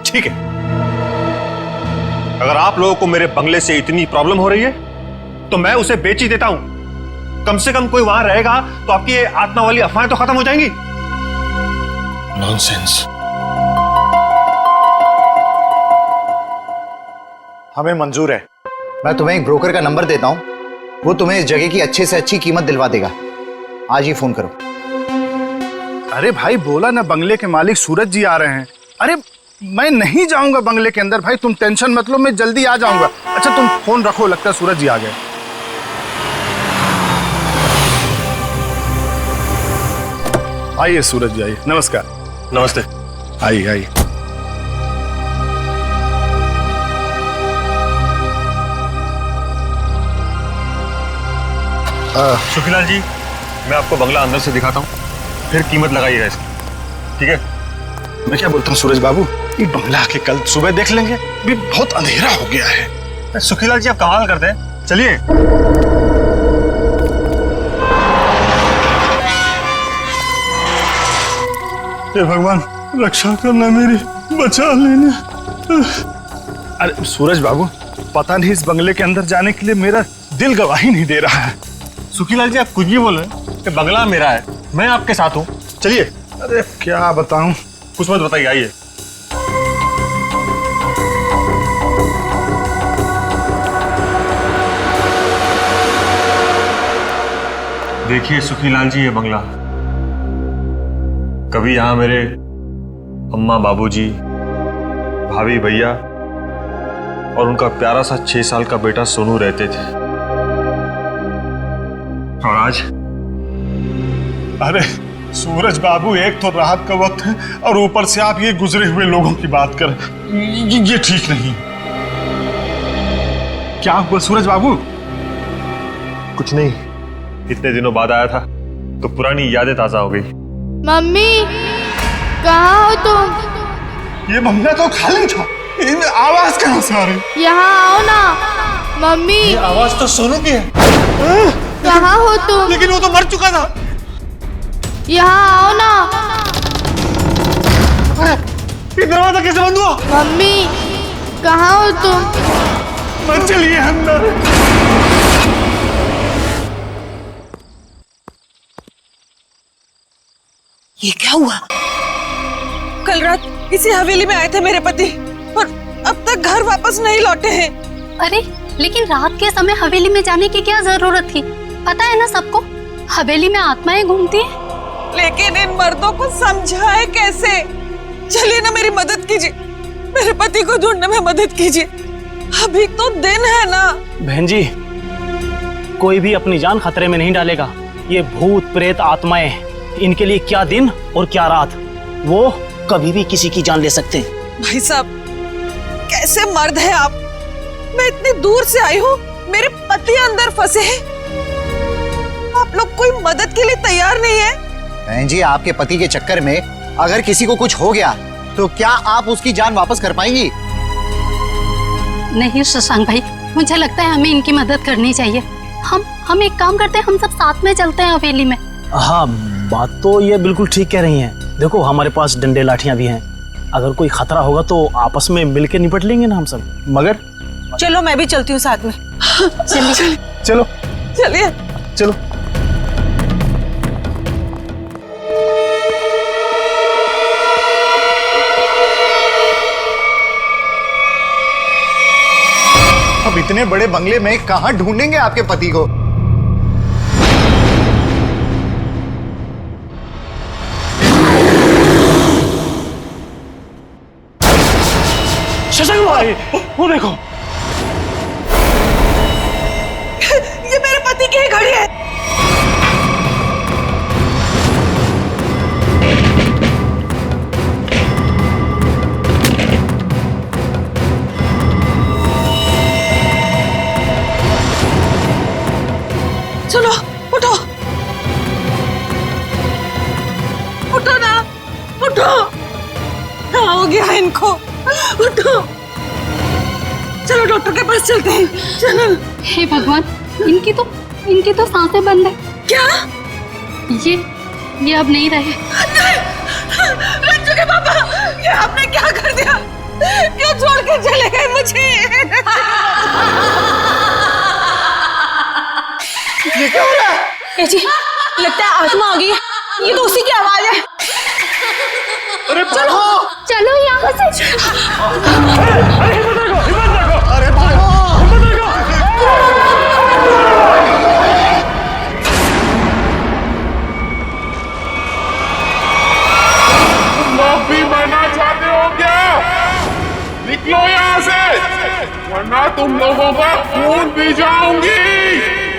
ठीक है, अगर आप लोगों को मेरे बंगले से इतनी प्रॉब्लम हो रही है तो मैं उसे बेच ही देता हूं। कम से कम कोई वहां रहेगा तो आपकी ये आत्मा वाली अफवाहें तो खत्म हो जाएंगी। नॉनसेंस। हमें मंजूर है। मैं तुम्हें एक ब्रोकर का नंबर देता हूं, वो तुम्हें इस जगह की अच्छे से अच्छी कीमत दिलवा देगा। आज ही फोन करो। अरे भाई बोला ना, बंगले के मालिक सूरज जी आ रहे हैं। अरे मैं नहीं जाऊंगा बंगले के अंदर भाई, तुम टेंशन मत लो, मैं जल्दी आ जाऊंगा। अच्छा तुम फोन रखो, लगता है सूरज जी आ गए। आइए सूरज जी, आइए। नमस्कार। नमस्ते। आइए आइए। शुक्लाल जी, मैं आपको बंगला अंदर से दिखाता हूँ, फिर कीमत लगाइएगा इसकी, ठीक है? मैं क्या बोलता हूँ सूरज बाबू, ये बंगला के कल सुबह देख लेंगे, भी बहुत अंधेरा हो गया है। सुखीलाल जी आप कमाल करते हैं, चलिए। हे भगवान, रक्षा करना मेरी, बचा लेना। अरे सूरज बाबू, पता नहीं इस बंगले के अंदर जाने के लिए मेरा दिल गवाही नहीं दे रहा है। सुखीलाल जी आप कुछ भी बोल रहे हैं कि बंगला मेरा है, मैं आपके साथ हूँ, चलिए। अरे क्या बताऊं, कुछ मत बताइए, आइए। देखिए सुखीलाल जी, ये बंगला, कभी यहां मेरे अम्मा बाबूजी, भाभी भैया और उनका प्यारा सा 6 साल का बेटा सोनू रहते थे। और आज अरे सूरज बाबू, एक तो रात का वक्त है और ऊपर से आप ये गुजरे हुए लोगों की बात कर, ये ठीक नहीं। क्या हुआ सूरज बाबू? कुछ नहीं, इतने दिनों बाद आया था तो पुरानी यादें ताजा हो गई। मम्मी, कहाँ हो तुम? ये बंगला तो खाली था, इनमें आवाज कहाँ से आ रही? यहाँ आओ ना। मम्मी, ये आवाज तो सोनू की है। कहाँ हो तुम? लेकिन वो तो मर चुका था। यहाँ आओ ना। ये दरवाजा कैसे बंद हुआ? मम्मी, कहाँ हो तुम? मत चलिए अंदर। ये क्या हुआ? कल रात इसी हवेली में आए थे मेरे पति और अब तक घर वापस नहीं लौटे हैं। अरे लेकिन रात के समय हवेली में जाने की क्या जरूरत थी? पता है ना सबको, हवेली में आत्माएं घूमती हैं। लेकिन इन मर्दों को समझाए कैसे? चलिए ना, मेरी मदद कीजिए, मेरे पति को ढूंढने में मदद कीजिए। अभी तो दिन है ना। बहन जी, कोई भी अपनी जान खतरे में नहीं डालेगा। ये भूत प्रेत आत्माएं, इनके लिए क्या दिन और क्या रात, वो कभी भी किसी की जान ले सकते हैं। भाई साहब, कैसे मर्द हैं आप? मैं इतनी दूर से आई हूँ, मेरे पति अंदर फंसे हैं, आप लोग कोई मदद के लिए तैयार नहीं है? बहन जी, आपके पति के चक्कर में अगर किसी को कुछ हो गया तो क्या आप उसकी जान वापस कर पाएंगी? नहीं शशांक भाई, मुझे लगता है हमें इनकी मदद करनी चाहिए। हम एक काम करते हैं, हम सब साथ में चलते हैं हवेली में। हाँ, बात तो ये बिल्कुल ठीक कह रही हैं। देखो, हमारे पास डंडे लाठियां भी हैं, अगर कोई खतरा होगा तो आपस में मिलके निपट लेंगे ना हम सब। मगर चलो, मैं भी चलती हूँ साथ में। चलिए चलो चलिए चलो। अब इतने बड़े बंगले में कहां ढूंढेंगे आपके पति को? शशांक भाई, वो देखो, ये मेरे पति की ही घड़ी है। चलो उठो, उठो ना, उठो। हाँ, हो गया इनको, उठो। चलो डॉक्टर के पास चलते हैं, चलो। हे भगवान, इनकी तो सांसें बंद है। क्या? ये अब नहीं रहे। रंजू के पापा, ये आपने क्या कर दिया? क्यों छोड़ के चले गए मुझे? ये क्या हो रहा है? ए जी, लगता है आत्मा आ गई है। ये तो उसी की आवाज है। अरे चलो यहाँ से। अरे माफी मांगना चाहते हो क्या? निकलो यहाँ से, वरना तुम लोगों का खून पी जाऊंगी।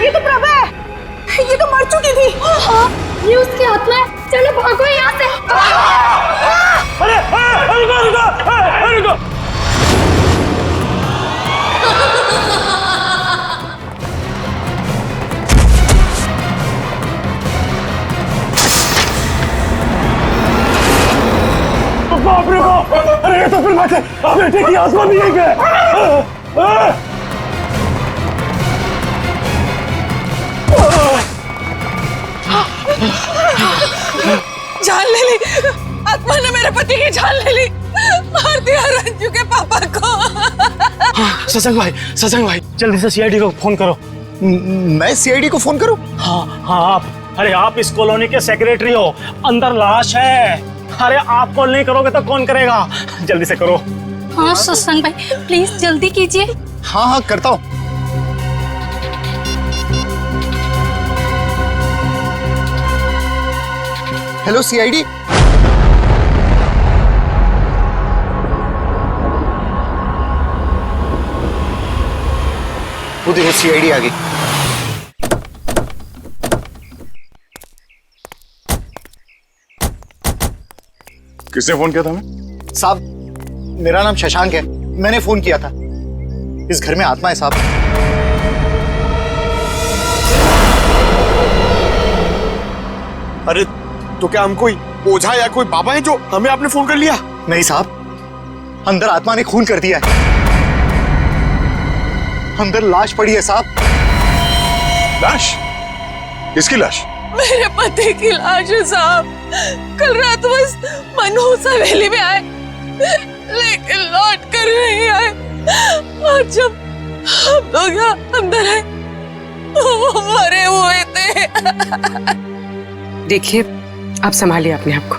ये तो प्रभा है, ये तो मर चुकी थी। ये उसकी आत्मा है, चलो भागो यहाँ से। अरे रुको। बाप रे बाप, अरे ये तो फिर बेटे की आत्मा भी है क्या? जान ले ली, आत्मा ने मेरे पति की जान ले ली, मार दिया रंजू के पापा को। सत्संग भाई जल्दी से सीआईडी को फोन करो। मैं सीआईडी को फोन करूं? हाँ आप। अरे आप इस कॉलोनी के सेक्रेटरी हो, अंदर लाश है। अरे आप कॉल नहीं करोगे तो कौन करेगा? जल्दी से करो। हाँ सत्संग भाई प्लीज जल्दी कीजिए। हाँ करता हूं। Hello CID. वो देखो सीआईडी आ गई। किसने फोन किया था हमें? साहब मेरा नाम शशांक है, मैंने फोन किया था। इस घर में आत्मा है साहब। अरे तो क्या हम कोई ओझा या कोई बाबा है जो हमें आपने फोन कर लिया? नहीं साहब, अंदर आत्मा ने खून कर दिया है। अंदर लाश पड़ी है साहब। लाश? किसकी लाश? मेरे पति की लाश है साहब। कल रात बस मनहूस हवेली में आए, लेकिन लौट कर नहीं आए। और जब हम लोग यहाँ अंदर आए वो मरे हुए थे। देखिए आप संभालिए अपने आप को।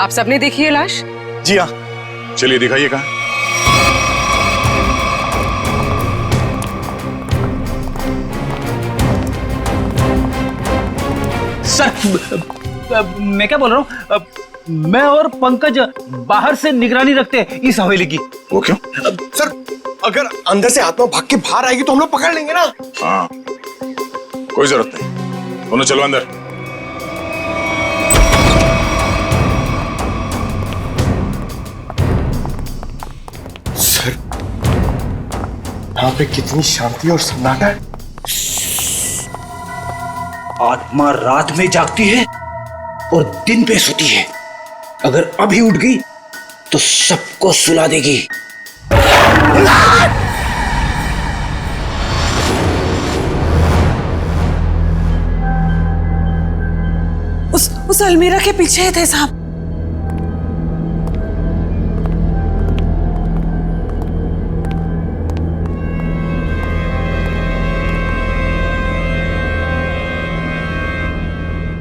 आप सबने देखी है लाश? जी हाँ। चलिए दिखाइए कहाँ। सर मैं क्या बोल रहा हूँ, मैं और पंकज बाहर से निगरानी रखते हैं इस हवेली की। वो क्यों? सर अगर अंदर से आत्मा भाग के बाहर आएगी तो हम लोग पकड़ लेंगे ना। हाँ कोई जरूरत नहीं, दोनों चलो अंदर। सर यहाँ पे कितनी शांति और सन्नाटा है। आत्मा रात में जागती है और दिन पे सोती है। अगर अभी उठ गई तो सबको सुला देगी। उस अलमीरा के पीछे थे साहब।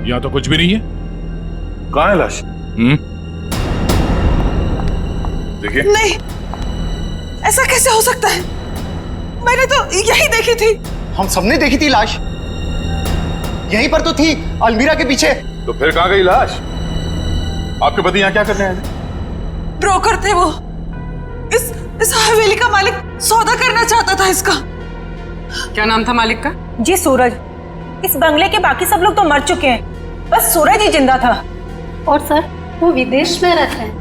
यहाँ तो कुछ भी नहीं है। कहाँ है लाश? देखिए। नहीं, ऐसा कैसे हो सकता है? मैंने तो यही देखी थी। हम सबने देखी थी लाश, यहीं पर तो थी, अलमीरा के पीछे। तो फिर कहाँ गई लाश? आपके पति यहाँ क्या करने आए थे? ब्रोकर थे वो। इस हवेली का मालिक सौदा करना चाहता था इसका। क्या नाम था मालिक का? जी सूरज। इस बंगले के बाकी सब लोग तो मर चुके हैं, बस सूरज ही जिंदा था। और सर वो विदेश में रहता है।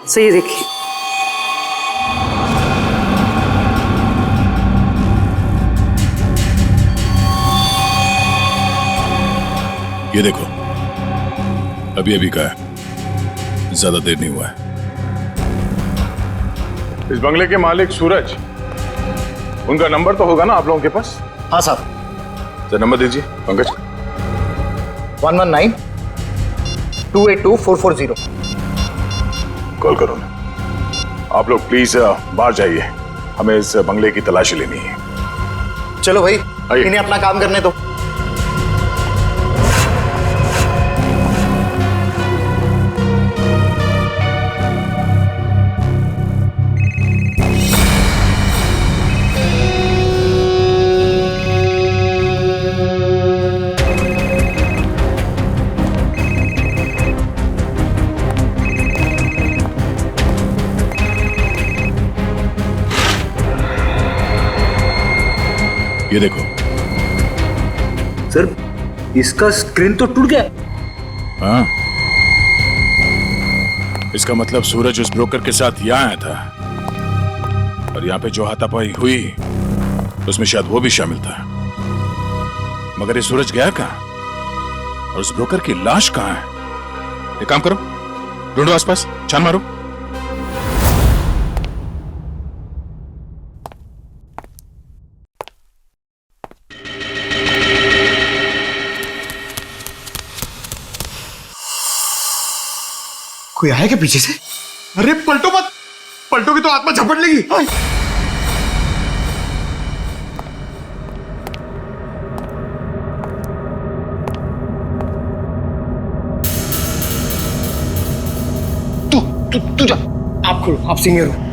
सर ये देखिए। ये देखो अभी अभी का है, ज्यादा देर नहीं हुआ है। इस बंगले के मालिक सूरज, उनका नंबर तो होगा ना आप लोगों के पास? हाँ साहब। तो नंबर दीजिए पंकज। 119-282-440। कॉल करो ना। आप लोग प्लीज बाहर जाइए, हमें इस बंगले की तलाशी लेनी है। चलो भाई इन्हें अपना काम करने दो। ये देखो सर इसका स्क्रीन तो टूट गया। हाँ इसका मतलब सूरज उस ब्रोकर के साथ यहाँ आया था और यहाँ पे जो हाथापाई हुई उसमें शायद वो भी शामिल था। मगर ये सूरज गया कहाँ और उस ब्रोकर की लाश कहाँ है? एक काम करो, ढूंढो आसपास, छान मारो। कोई आया क्या पीछे से? अरे पलटो मत, पलटोगी तो आत्मा झपट लेगी। तू जा, आप खोलो, आप सीनियर हो।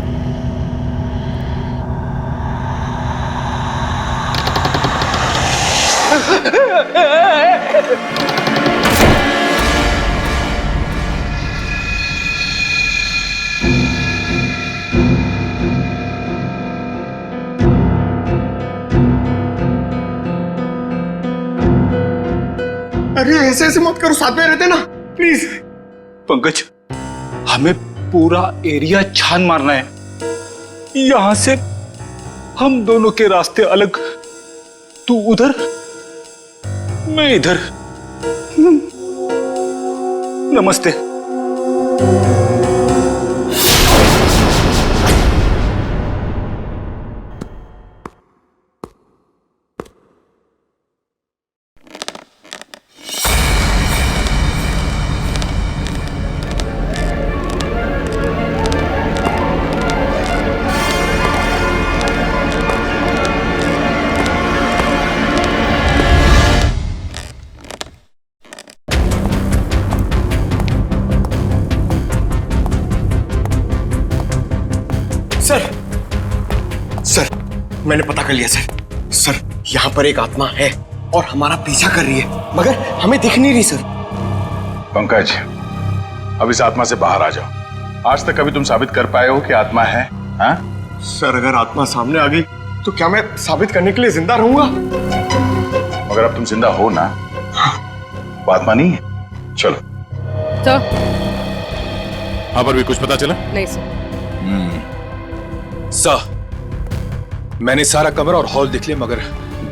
अरे ऐसे मत करो, साथ में रहते ना प्लीज। पंकज, हमें पूरा एरिया छान मारना है। यहां से हम दोनों के रास्ते अलग, तू उधर मैं इधर। नमस्ते। सर, मैंने पता कर लिया सर। सर, यहाँ पर एक आत्मा है और हमारा पीछा कर रही है, मगर हमें दिख नहीं रही सर। पंकज, अब इस आत्मा से बाहर आ जाओ। आज तक कभी तुम साबित कर पाए हो कि आत्मा है? हाँ? सर, अगर आत्मा सामने आ गई तो क्या मैं साबित करने के लिए जिंदा रहूंगा? मगर अब तुम जिंदा हो ना, वो आत्मा नहीं है। चलो। तो हाँ, पर भी कुछ पता चला? नहीं सर। सर, मैंने सारा कमरा और हॉल देख लिया, मगर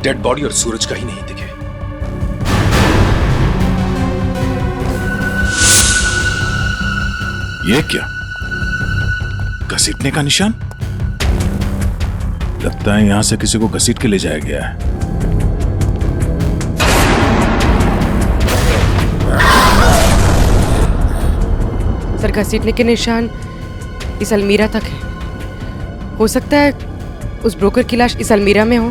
डेड बॉडी और सूरज कहीं नहीं दिखे। ये क्या? घसीटने का निशान? लगता है यहां से किसी को घसीट के ले जाया गया है। सर, घसीटने के निशान इस अलमीरा तक है। हो सकता है उस ब्रोकर की लाश इस अलमीरा में हो।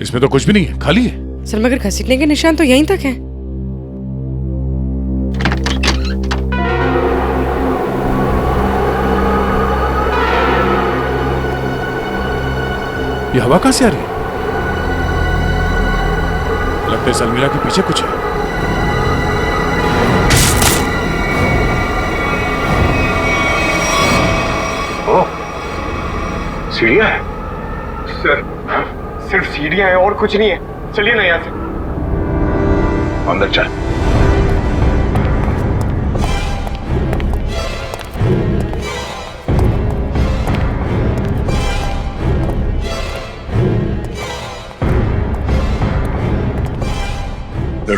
इसमें तो कुछ भी नहीं है, खाली है। सर, मगर घसीटने के निशान तो यहीं तक है। ये हवा कहां से आ रही है? लगता है इस अलमीरा के पीछे कुछ है। सीढ़ियां है सर, सिर्फ सीढ़ियां हैं और कुछ नहीं है। चलिए ना यहाँ से। अंदर चल।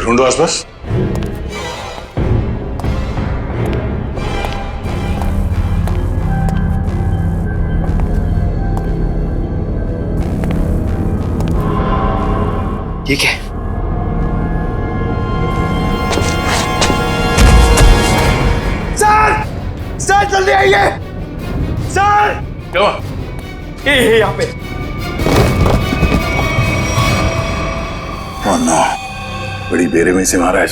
ढूंढो आसपास। ठीक है। सर, सर जल्दी आइए। सर, क्या? ये यहाँ पे। Oh no, बड़ी बेरहमी से मारा है।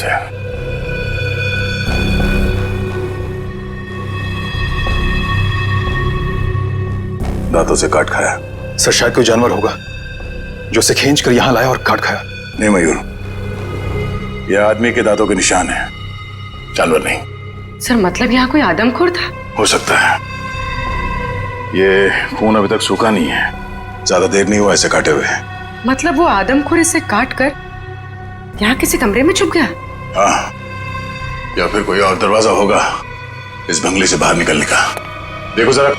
दांतों से काट खाया। सर, शायद कोई जानवर होगा जो उसे खींच कर यहां लाया और काट खाया। नहीं मयूर, यह आदमी के दांतों के निशान है, जानवर नहीं। सर, मतलब यहाँ कोई आदमखोर था? हो सकता है। ये खून अभी तक सूखा नहीं है, ज्यादा देर नहीं हुआ ऐसे काटे हुए। मतलब वो आदमखोर इसे काट कर यहाँ किसी कमरे में छुप गया? हाँ, या फिर कोई और दरवाजा होगा इस बंगले से बाहर निकलने का। देखो जरा।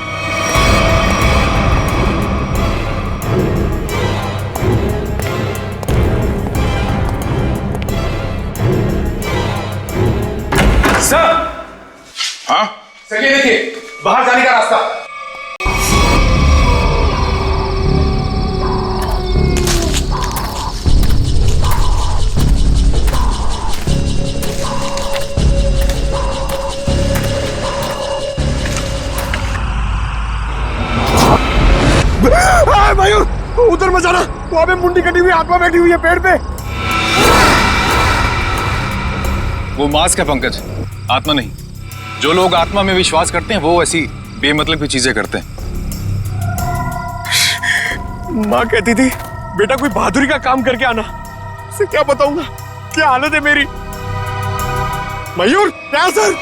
सर, हाँ? सर, ये देखिए, बाहर जाने का रास्ता। वहां पे मुंडी कटी हुई आत्मा बैठी हुई है पेड़ पे। वो मास्क है पंकज, आत्मा नहीं। जो लोग आत्मा में विश्वास करते हैं वो ऐसी बेमतलब की चीजें करते हैं। माँ कहती थी बेटा कोई बहादुरी का काम करके आना। उसे क्या बताऊंगा क्या हालत है मेरी। मयूर क्या सर?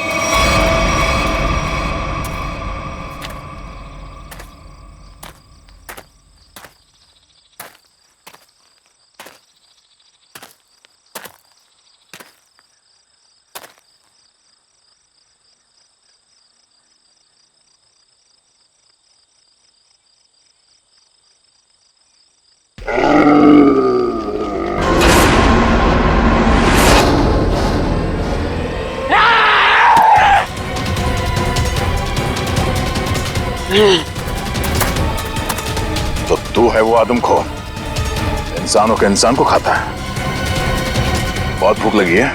तो तू है वो आदमखोर, इंसानों के इंसान को खाता है। बहुत भूख लगी है,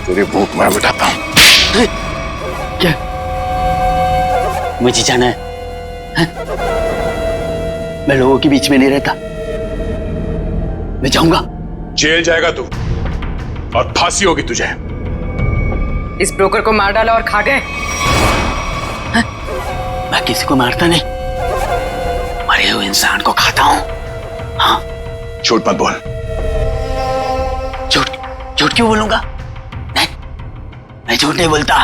तेरी भूख मैं मिटाता हूं। क्या मुझे जाना है? मैं लोगों के बीच में नहीं रहता, मैं जाऊंगा। जेल जाएगा तू और फांसी होगी तुझे। इस ब्रोकर को मार डाला और खा गए। मैं किसी को मारता नहीं, मरे हुए इंसान को खाता हूं। हाँ, झूठ मत बोल। झूठ क्यों बोलूंगा? नहीं, मैं झूठ नहीं बोलता।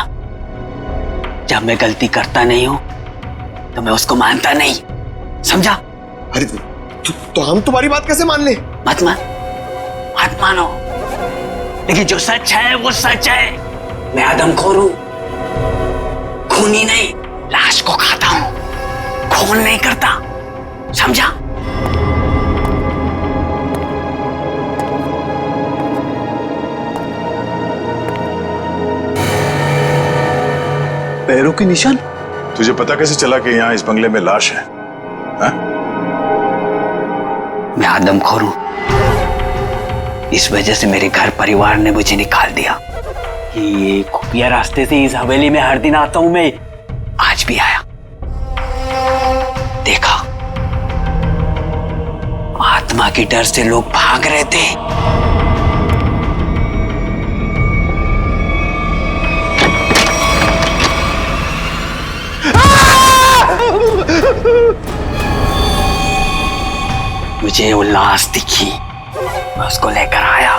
जब मैं गलती करता नहीं हूं तो मैं उसको मानता नहीं, समझा? अरे तो हम तुम्हारी बात कैसे मान ले? मत मानो, लेकिन जो सच है वो सच है। मैं आदमखोर हूं, खूनी नहीं, लाश को खाता हूं, खून नहीं करता, समझा? पैरों के निशान? तुझे पता कैसे चला कि यहाँ इस बंगले में लाश है? हा? मैं आदमखोर हूं, इस वजह से मेरे घर परिवार ने मुझे निकाल दिया। ये खुफिया रास्ते से इस हवेली में हर दिन आता हूं मैं, आज भी आया। देखा, आत्मा के डर से लोग भाग रहे थे। मुझे वो लाश दिखी, मैं उसको लेकर आया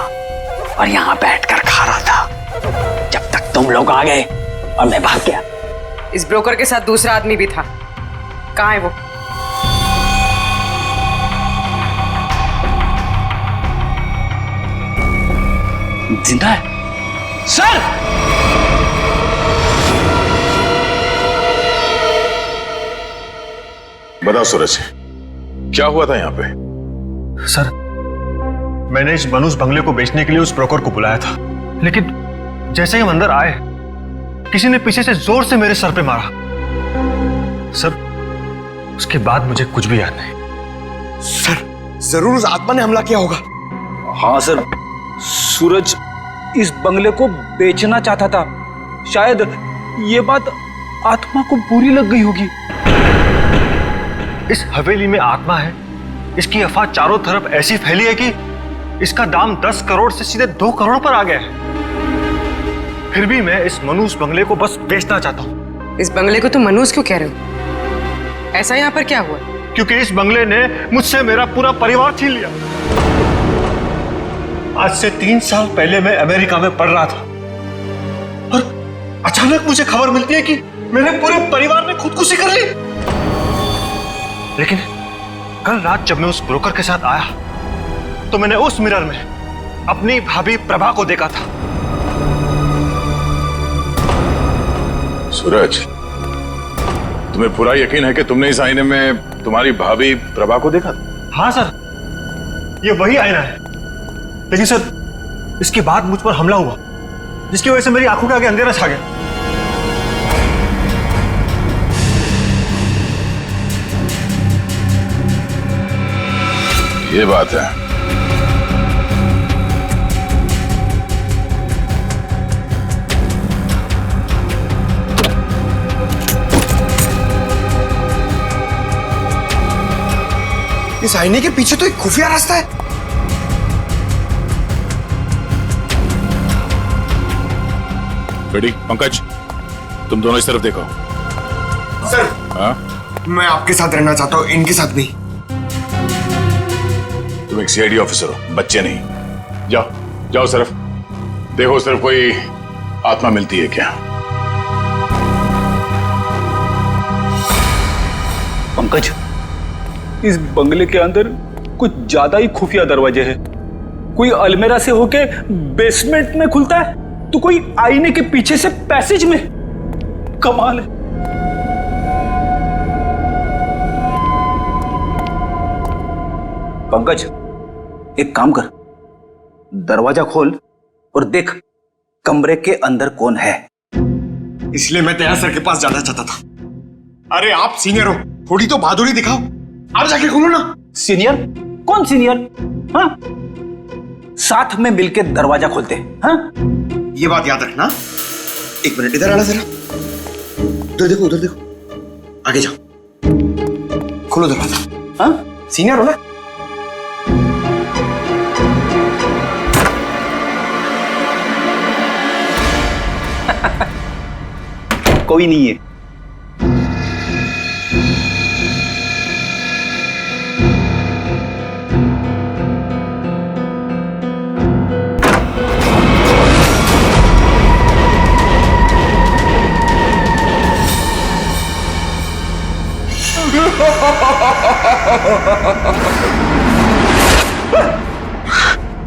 और यहां बैठकर खा रहा था जब तक तुम लोग आ गए और मैं भाग गया। इस ब्रोकर के साथ दूसरा आदमी भी था, कहाँ है वो? जिंदा है सर? बताओ सूरज, क्या हुआ था यहाँ पे? सर, मैंने इस बनूस बंगले को बेचने के लिए उस ब्रोकर को बुलाया था, लेकिन जैसे ही हम अंदर आए किसी ने पीछे से जोर से मेरे सर पे मारा। सर, उसके बाद मुझे कुछ भी याद नहीं। सर, जरूर उस आत्मा ने हमला किया होगा। हाँ सर, सूरज इस बंगले को बेचना चाहता था। शायद ये बात आत्मा को बुरी लग गई होगी। इस हवेली में आत्मा है, इसकी अफवाह चारों तरफ ऐसी फैली है कि इसका दाम 10 करोड़ से सीधे 2 करोड़ पर आ गया है। फिर भी मैं इस मनूस बंगले को बस बेचना चाहता हूं। इस बंगले को तुम मनूस क्यों कह रहे हो? ऐसा यहाँ पर क्या हुआ? क्योंकि इस बंगले ने मुझसे मेरा पूरा परिवार छीन लिया। आज से 3 साल पहले मैं अमेरिका में पढ़ रहा था और अचानक मुझे खबर मिलती है कि मेरे पूरे परिवार ने खुदकुशी कर ली। लेकिन कल रात जब मैं उस ब्रोकर के साथ आया तो मैंने उस मिरर में अपनी भाभी प्रभा को देखा था। सूरज, तुम्हें पूरा यकीन है कि तुमने इस आईने में तुम्हारी भाभी प्रभा को देखा? हाँ सर, ये वही आईना है। लेकिन सर, इसके बाद मुझ पर हमला हुआ जिसकी वजह से मेरी आंखों के आगे अंधेरा छा गया। ये बात है। इस इस आईने के पीछे तो एक खुफिया रास्ता है। रेडी पंकज, तुम दोनों इस तरफ देखो। सर हाँ? मैं आपके साथ रहना चाहता हूँ, इनके साथ नहीं। तुम एक सीआईडी ऑफिसर हो, बच्चे नहीं। जाओ जाओ, सिर्फ देखो सिर्फ कोई आत्मा मिलती है क्या। पंकज, इस बंगले के अंदर कुछ ज्यादा ही खुफिया दरवाजे हैं। कोई अलमेरा से होके बेसमेंट में खुलता है, तो कोई आईने के पीछे से पैसेज में। कमाल है। पंकज, एक काम कर, दरवाजा खोल और देख कमरे के अंदर कौन है। इसलिए मैं दया सर के पास जाना चाहता था। अरे आप सीनियर हो, थोड़ी तो बहादुरी दिखाओ, आप जाके खोलो ना। सीनियर? कौन सीनियर? हाँ, साथ में मिलके दरवाजा खोलते। हाँ, ये बात याद रखना। एक मिनट इधर आना जरा, उधर देखो, उधर देखो, आगे जाओ, खोलो दरवाजा। हाँ, सीनियर हो ना। कोई नहीं है।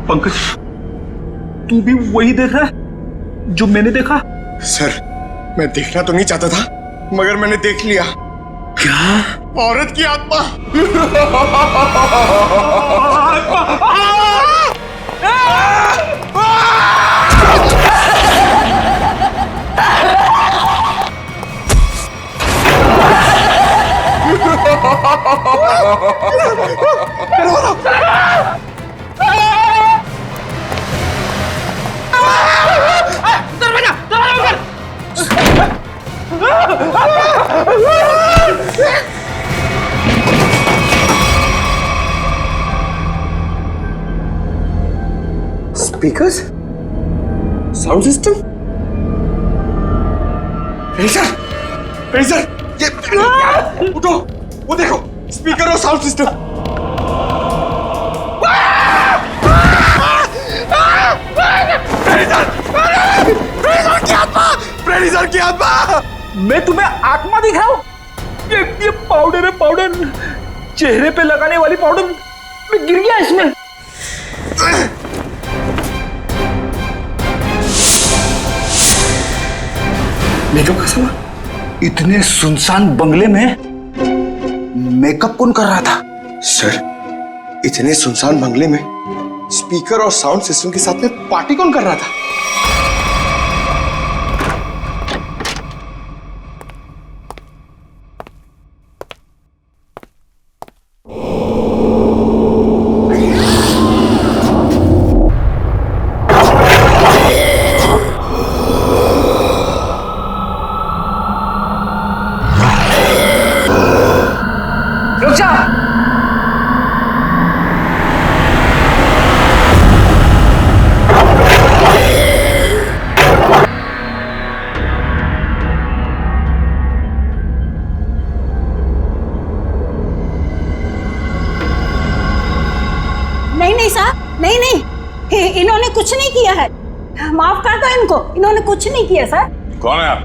पंकज, तू भी वही देख रहा है जो मैंने देखा? सर, मैं देखना तो नहीं चाहता था, मगर मैंने देख लिया। क्या? औरत की आत्मा। स्पीकर्स, साउंड सिस्टम, सर, ये उठो, वो देखो, स्पीकर और साउंड सिस्टम। प्रेडिसर की आत्मा। मैं तुम्हें आत्मा दिखाऊं? ये पाउडर है, पाउडर, चेहरे पे लगाने वाली पाउडर। मैं गिर गया इसमें। मेकअप का सामान? इतने सुनसान बंगले में मेकअप कौन कर रहा था? सर, इतने सुनसान बंगले में स्पीकर और साउंड सिस्टम के साथ में पार्टी कौन कर रहा था? इन्होंने कुछ नहीं किया है, माफ कर दो इनको, इन्होंने कुछ नहीं किया सर। कौन है आप?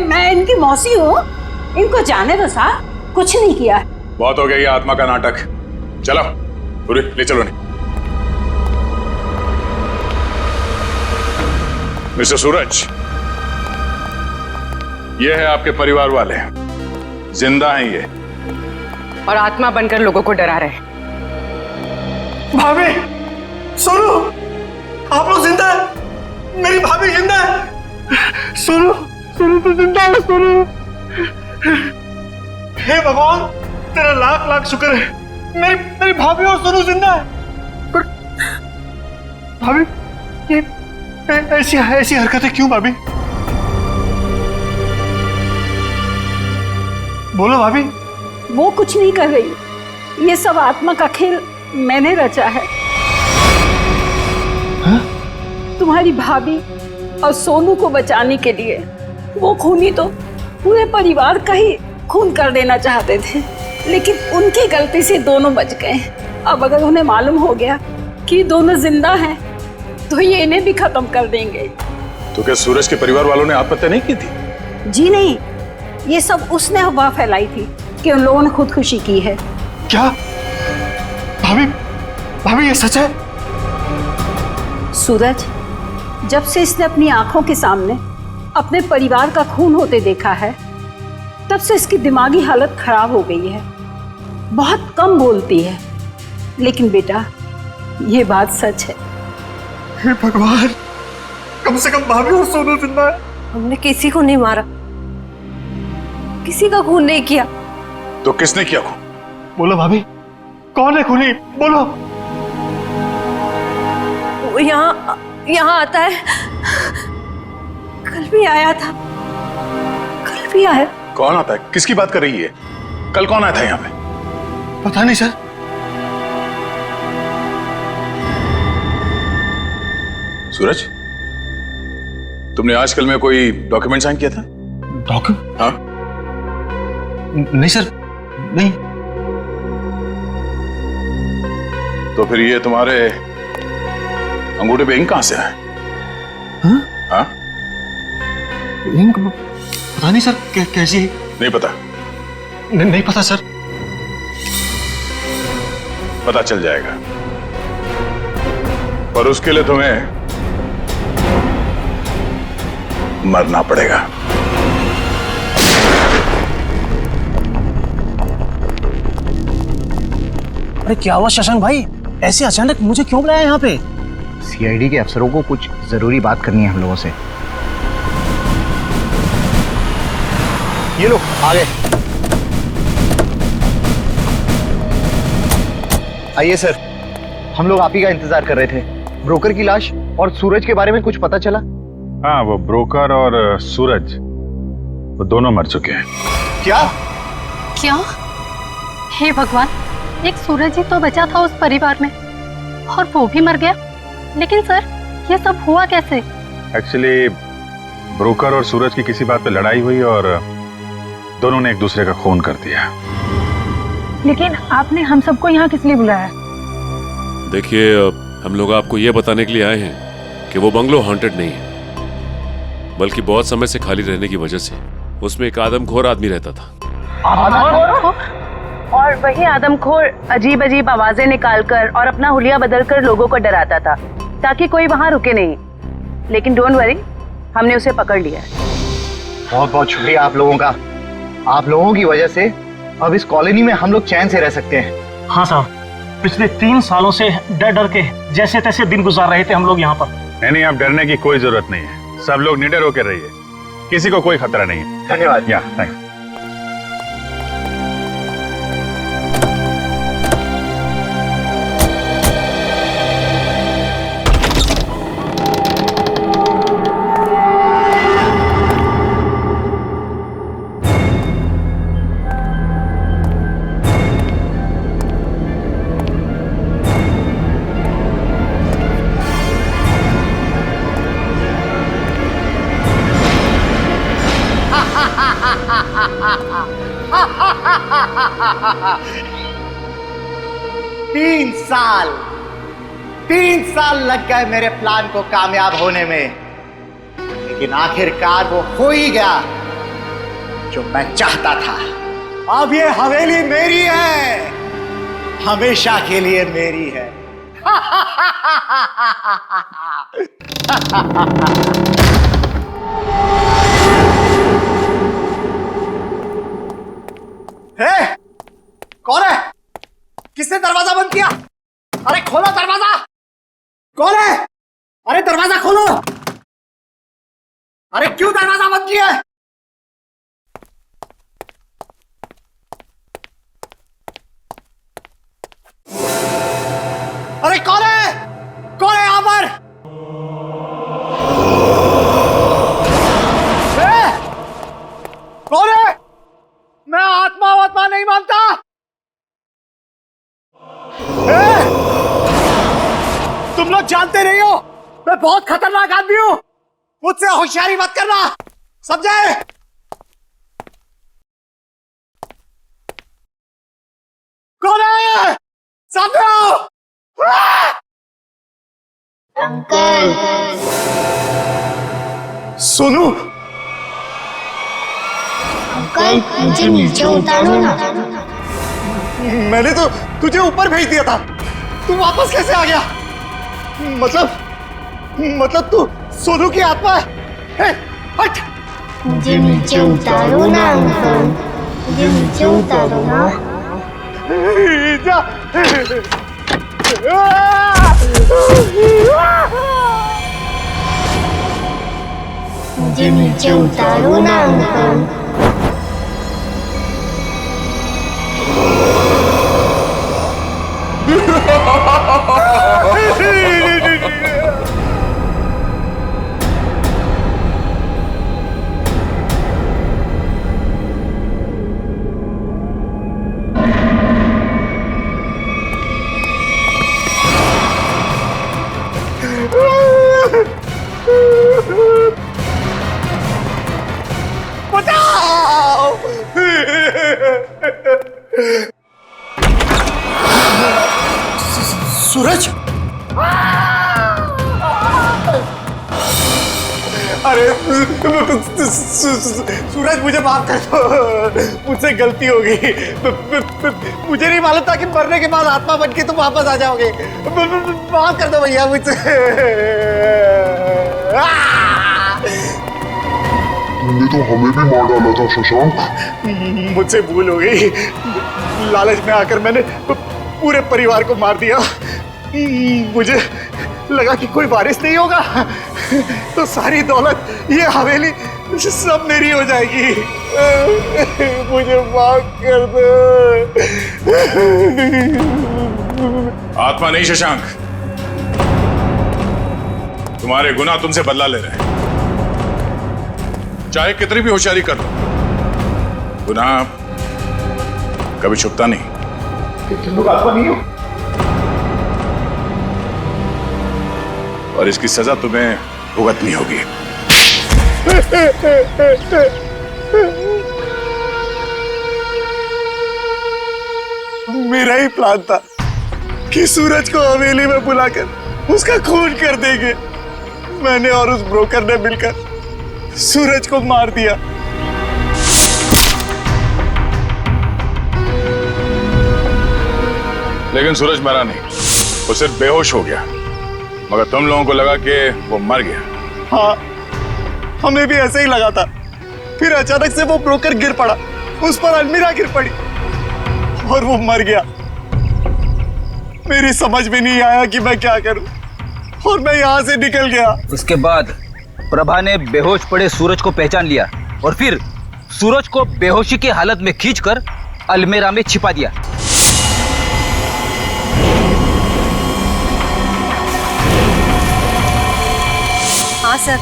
मैं इनकी मौसी हूँ, इनको जाने दो सर, कुछ नहीं किया है। बहुत हो गया ये आत्मा का नाटक। चलो पूरी ले चलो। नहीं मिस्टर सूरज, ये है आपके परिवार वाले, जिंदा हैं ये, और आत्मा बनकर लोगों को डरा रहे। भाभी, सुनो, आप लोग जिंदा है, मेरी भाभी जिंदा है। सुनो, सुनो तो जिंदा है, सुनो। हे भगवान, तेरा लाख लाख शुक्र है, मेरी भाभी और सुनो जिंदा है। पर भाभी, ये ऐसी हरकतें क्यों भाभी? बोलो भाभी। वो कुछ नहीं कर रही, ये सब आत्मा का खेल मैंने रचा है। तुम्हारी भाभी और सोनू को बचाने के लिए वो खूनी तो पूरे परिवार का ही खून कर देना चाहते थे, लेकिन उनकी गलती से दोनों बच गए। अब अगर उन्हें मालूम हो गया कि दोनों जिंदा हैं, तो ये इन्हें भी खत्म कर देंगे। तो क्या सूरज के परिवार वालों ने आत्महत्या नहीं की थी? जी नहीं, ये सब उसने अफवाह फैलाई थी कि उन लोगों ने खुदकुशी की है। क्या? भाभी, भाभी ये सच है? सूरज, जब से इसने अपनी आंखों के सामने अपने परिवार का खून होते देखा है, तब से इसकी दिमागी हालत खराब हो गई है। बहुत कम बोलती है, लेकिन बेटा ये बात सच है। हे भगवान, कम से कम भाभी और सोनू जिंदा है। हमने किसी को नहीं मारा, किसी का खून नहीं किया। तो किसने किया खून? बोलो भाभी, कौन है खूनी? बोलो। वो यहाँ आता है, कल भी आया था, कल भी आया। कौन आता है? किसकी बात कर रही है? कल कौन आया था यहाँ पे? पता नहीं सर। सूरज, तुमने आजकल में कोई डॉक्यूमेंट साइन किया था? डॉक्यूमेंट? हाँ? नहीं सर, नहीं। तो फिर ये तुम्हारे अंगूठे पे इंक कहां से आया? हाँ? इंक पता नहीं सर, कैसी? नहीं पता? नहीं पता सर। पता चल जाएगा, पर उसके लिए तुम्हें मरना पड़ेगा। अरे क्या हुआ शशांक भाई, ऐसे अचानक मुझे क्यों बुलाया यहाँ पे? सीआईडी के अफसरों को कुछ जरूरी बात करनी है हम लोगों से। ये लो आ गए। आइए सर, हम लोग आप ही का इंतजार कर रहे थे। ब्रोकर की लाश और सूरज के बारे में कुछ पता चला? हाँ, वो ब्रोकर और सूरज वो दोनों मर चुके हैं। क्या? क्या? हे भगवान, एक सूरज ही तो बचा था उस परिवार में और वो भी मर गया। लेकिन सर, ये सब हुआ कैसे? एक्चुअली ब्रोकर और सूरज की किसी बात पे लड़ाई हुई और दोनों ने एक दूसरे का खून कर दिया। लेकिन आपने हम सबको यहाँ किस लिए बुलाया? देखिए, हम लोग आपको ये बताने के लिए आए हैं कि वो बंगलो हॉन्टेड नहीं है, बल्कि बहुत समय से खाली रहने की वजह से उसमें एक आदमखोर आदमी रहता था। और वही आदमखोर अजीब अजीब आवाजें निकालकर और अपना हुलिया बदलकर लोगों को डराता था, ताकि कोई वहां रुके नहीं। लेकिन डोंट वरी, हमने उसे पकड़ लिया। बहुत बहुत शुक्रिया आप लोगों का। आप लोगों की वजह से अब इस कॉलोनी में हम लोग चैन से रह सकते हैं। हाँ साहब, पिछले 3 सालों से डर डर के जैसे तैसे दिन गुजार रहे थे हम लोग यहाँ पर। नहीं, अब डरने की कोई जरूरत नहीं है। सब लोग निडर होकर रहिए, किसी को कोई खतरा नहीं है। धन्यवाद। या थैंक्स। तीन साल लग गए मेरे प्लान को कामयाब होने में, लेकिन आखिरकार वो हो ही गया जो मैं चाहता था। अब ये हवेली मेरी है, हमेशा के लिए मेरी है। कौन है? किसने दरवाजा बंद किया? अरे खोलो दरवाजा! कौन है? अरे दरवाजा खोलो! अरे क्यों दरवाजा बंद किया? अरे कौन है? कौन है यहां पर? कौन है? मैं आत्मा नहीं मानता। मैं बहुत खतरनाक आदमी हूं, मुझसे होशियारी मत करना, समझे? कौन है? सामने आओ। अंकल। सोनू। अंकल मुझे नीचे उतारो ना। मैंने तो तुझे ऊपर भेज दिया था, तू वापस कैसे आ गया? मतलब तू सोनू की आत्मा है? हट। मुझे नीचे उतारो ना अंकल, मुझे नीचे उतारो ना। जा। मुझे नीचे उतारो ना अंकल। बचाओ! सूरज? अरे सूरज मुझे माफ कर दो, मुझसे गलती हो गई। मुझे नहीं मालूम था कि मरने के बाद आत्मा बन के तुम वापस आ जाओगे। माफ कर दो भैया मुझसे। तुमने तो हमें भी मार डाला था शशांक। मुझसे भूल हो गई, लालच में आकर मैंने पूरे परिवार को मार दिया। मुझे लगा कि कोई वारिस नहीं होगा तो सारी दौलत, ये हवेली सब मेरी हो जाएगी। मुझे माफ कर दो। आत्मा नहीं शशांक, तुम्हारे गुनाह तुमसे बदला ले रहे हैं। चाहे कितनी भी होशियारी कर लो, गुनाह कभी छुपता नहीं। तुम लोग आत्मा नहीं हो और इसकी सजा तुम्हें भुगतनी होगी। मेरा ही प्लान था कि सूरज को हवेली में बुलाकर उसका खून कर देंगे। मैंने और उस ब्रोकर ने मिलकर सूरज को मार दिया। लेकिन सूरज मरा नहीं, वो सिर्फ बेहोश हो गया, मगर तुम लोगों को लगा कि वो मर गया। हाँ, हमें भी ऐसे ही लगा था। फिर अचानक से वो ब्रोकर गिर पड़ा, उस पर अलमीरा गिर पड़ी और वो मर गया। मेरी समझ में नहीं आया कि मैं क्या करूं और मैं यहां से निकल गया। इसके बाद प्रभा ने बेहोश पड़े सूरज को पहचान लिया और फिर सूरज को बेहोशी की हालत में खींचकर अलमीरा में छिपा दिया। हाँ सर,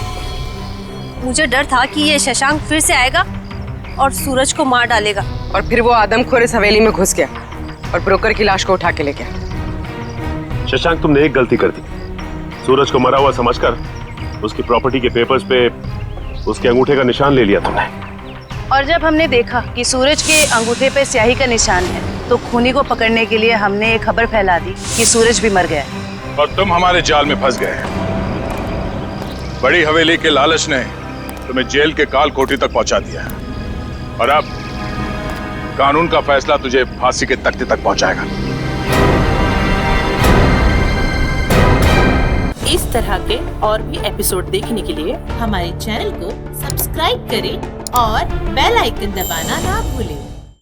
मुझे डर था कि ये शशांक फिर से आएगा और सूरज को मार डालेगा। और फिर वो आदमखोर इस हवेली में घुस गया और ब्रोकर की लाश को उठा के ले गया। शशांक, तुमने एक गलती कर दी। सूरज को मरा हुआ समझकर उसकी प्रॉपर्टी के पेपर्स पे उसके अंगूठे का निशान ले लिया तुमने। और जब हमने देखा कि सूरज के अंगूठे पे स्याही का निशान है तो खूनी को पकड़ने के लिए हमने एक खबर फैला दी कि सूरज भी मर गया है। और तुम हमारे जाल में फंस गए। बड़ी हवेली के लालच ने तुम्हें जेल के काल कोठी तक पहुंचा दिया और अब कानून का फैसला तुझे फांसी के तख्ते तक पहुंचाएगा। इस तरह के और भी एपिसोड देखने के लिए हमारे चैनल को सब्सक्राइब करें और बेल आइकन दबाना ना भूलें।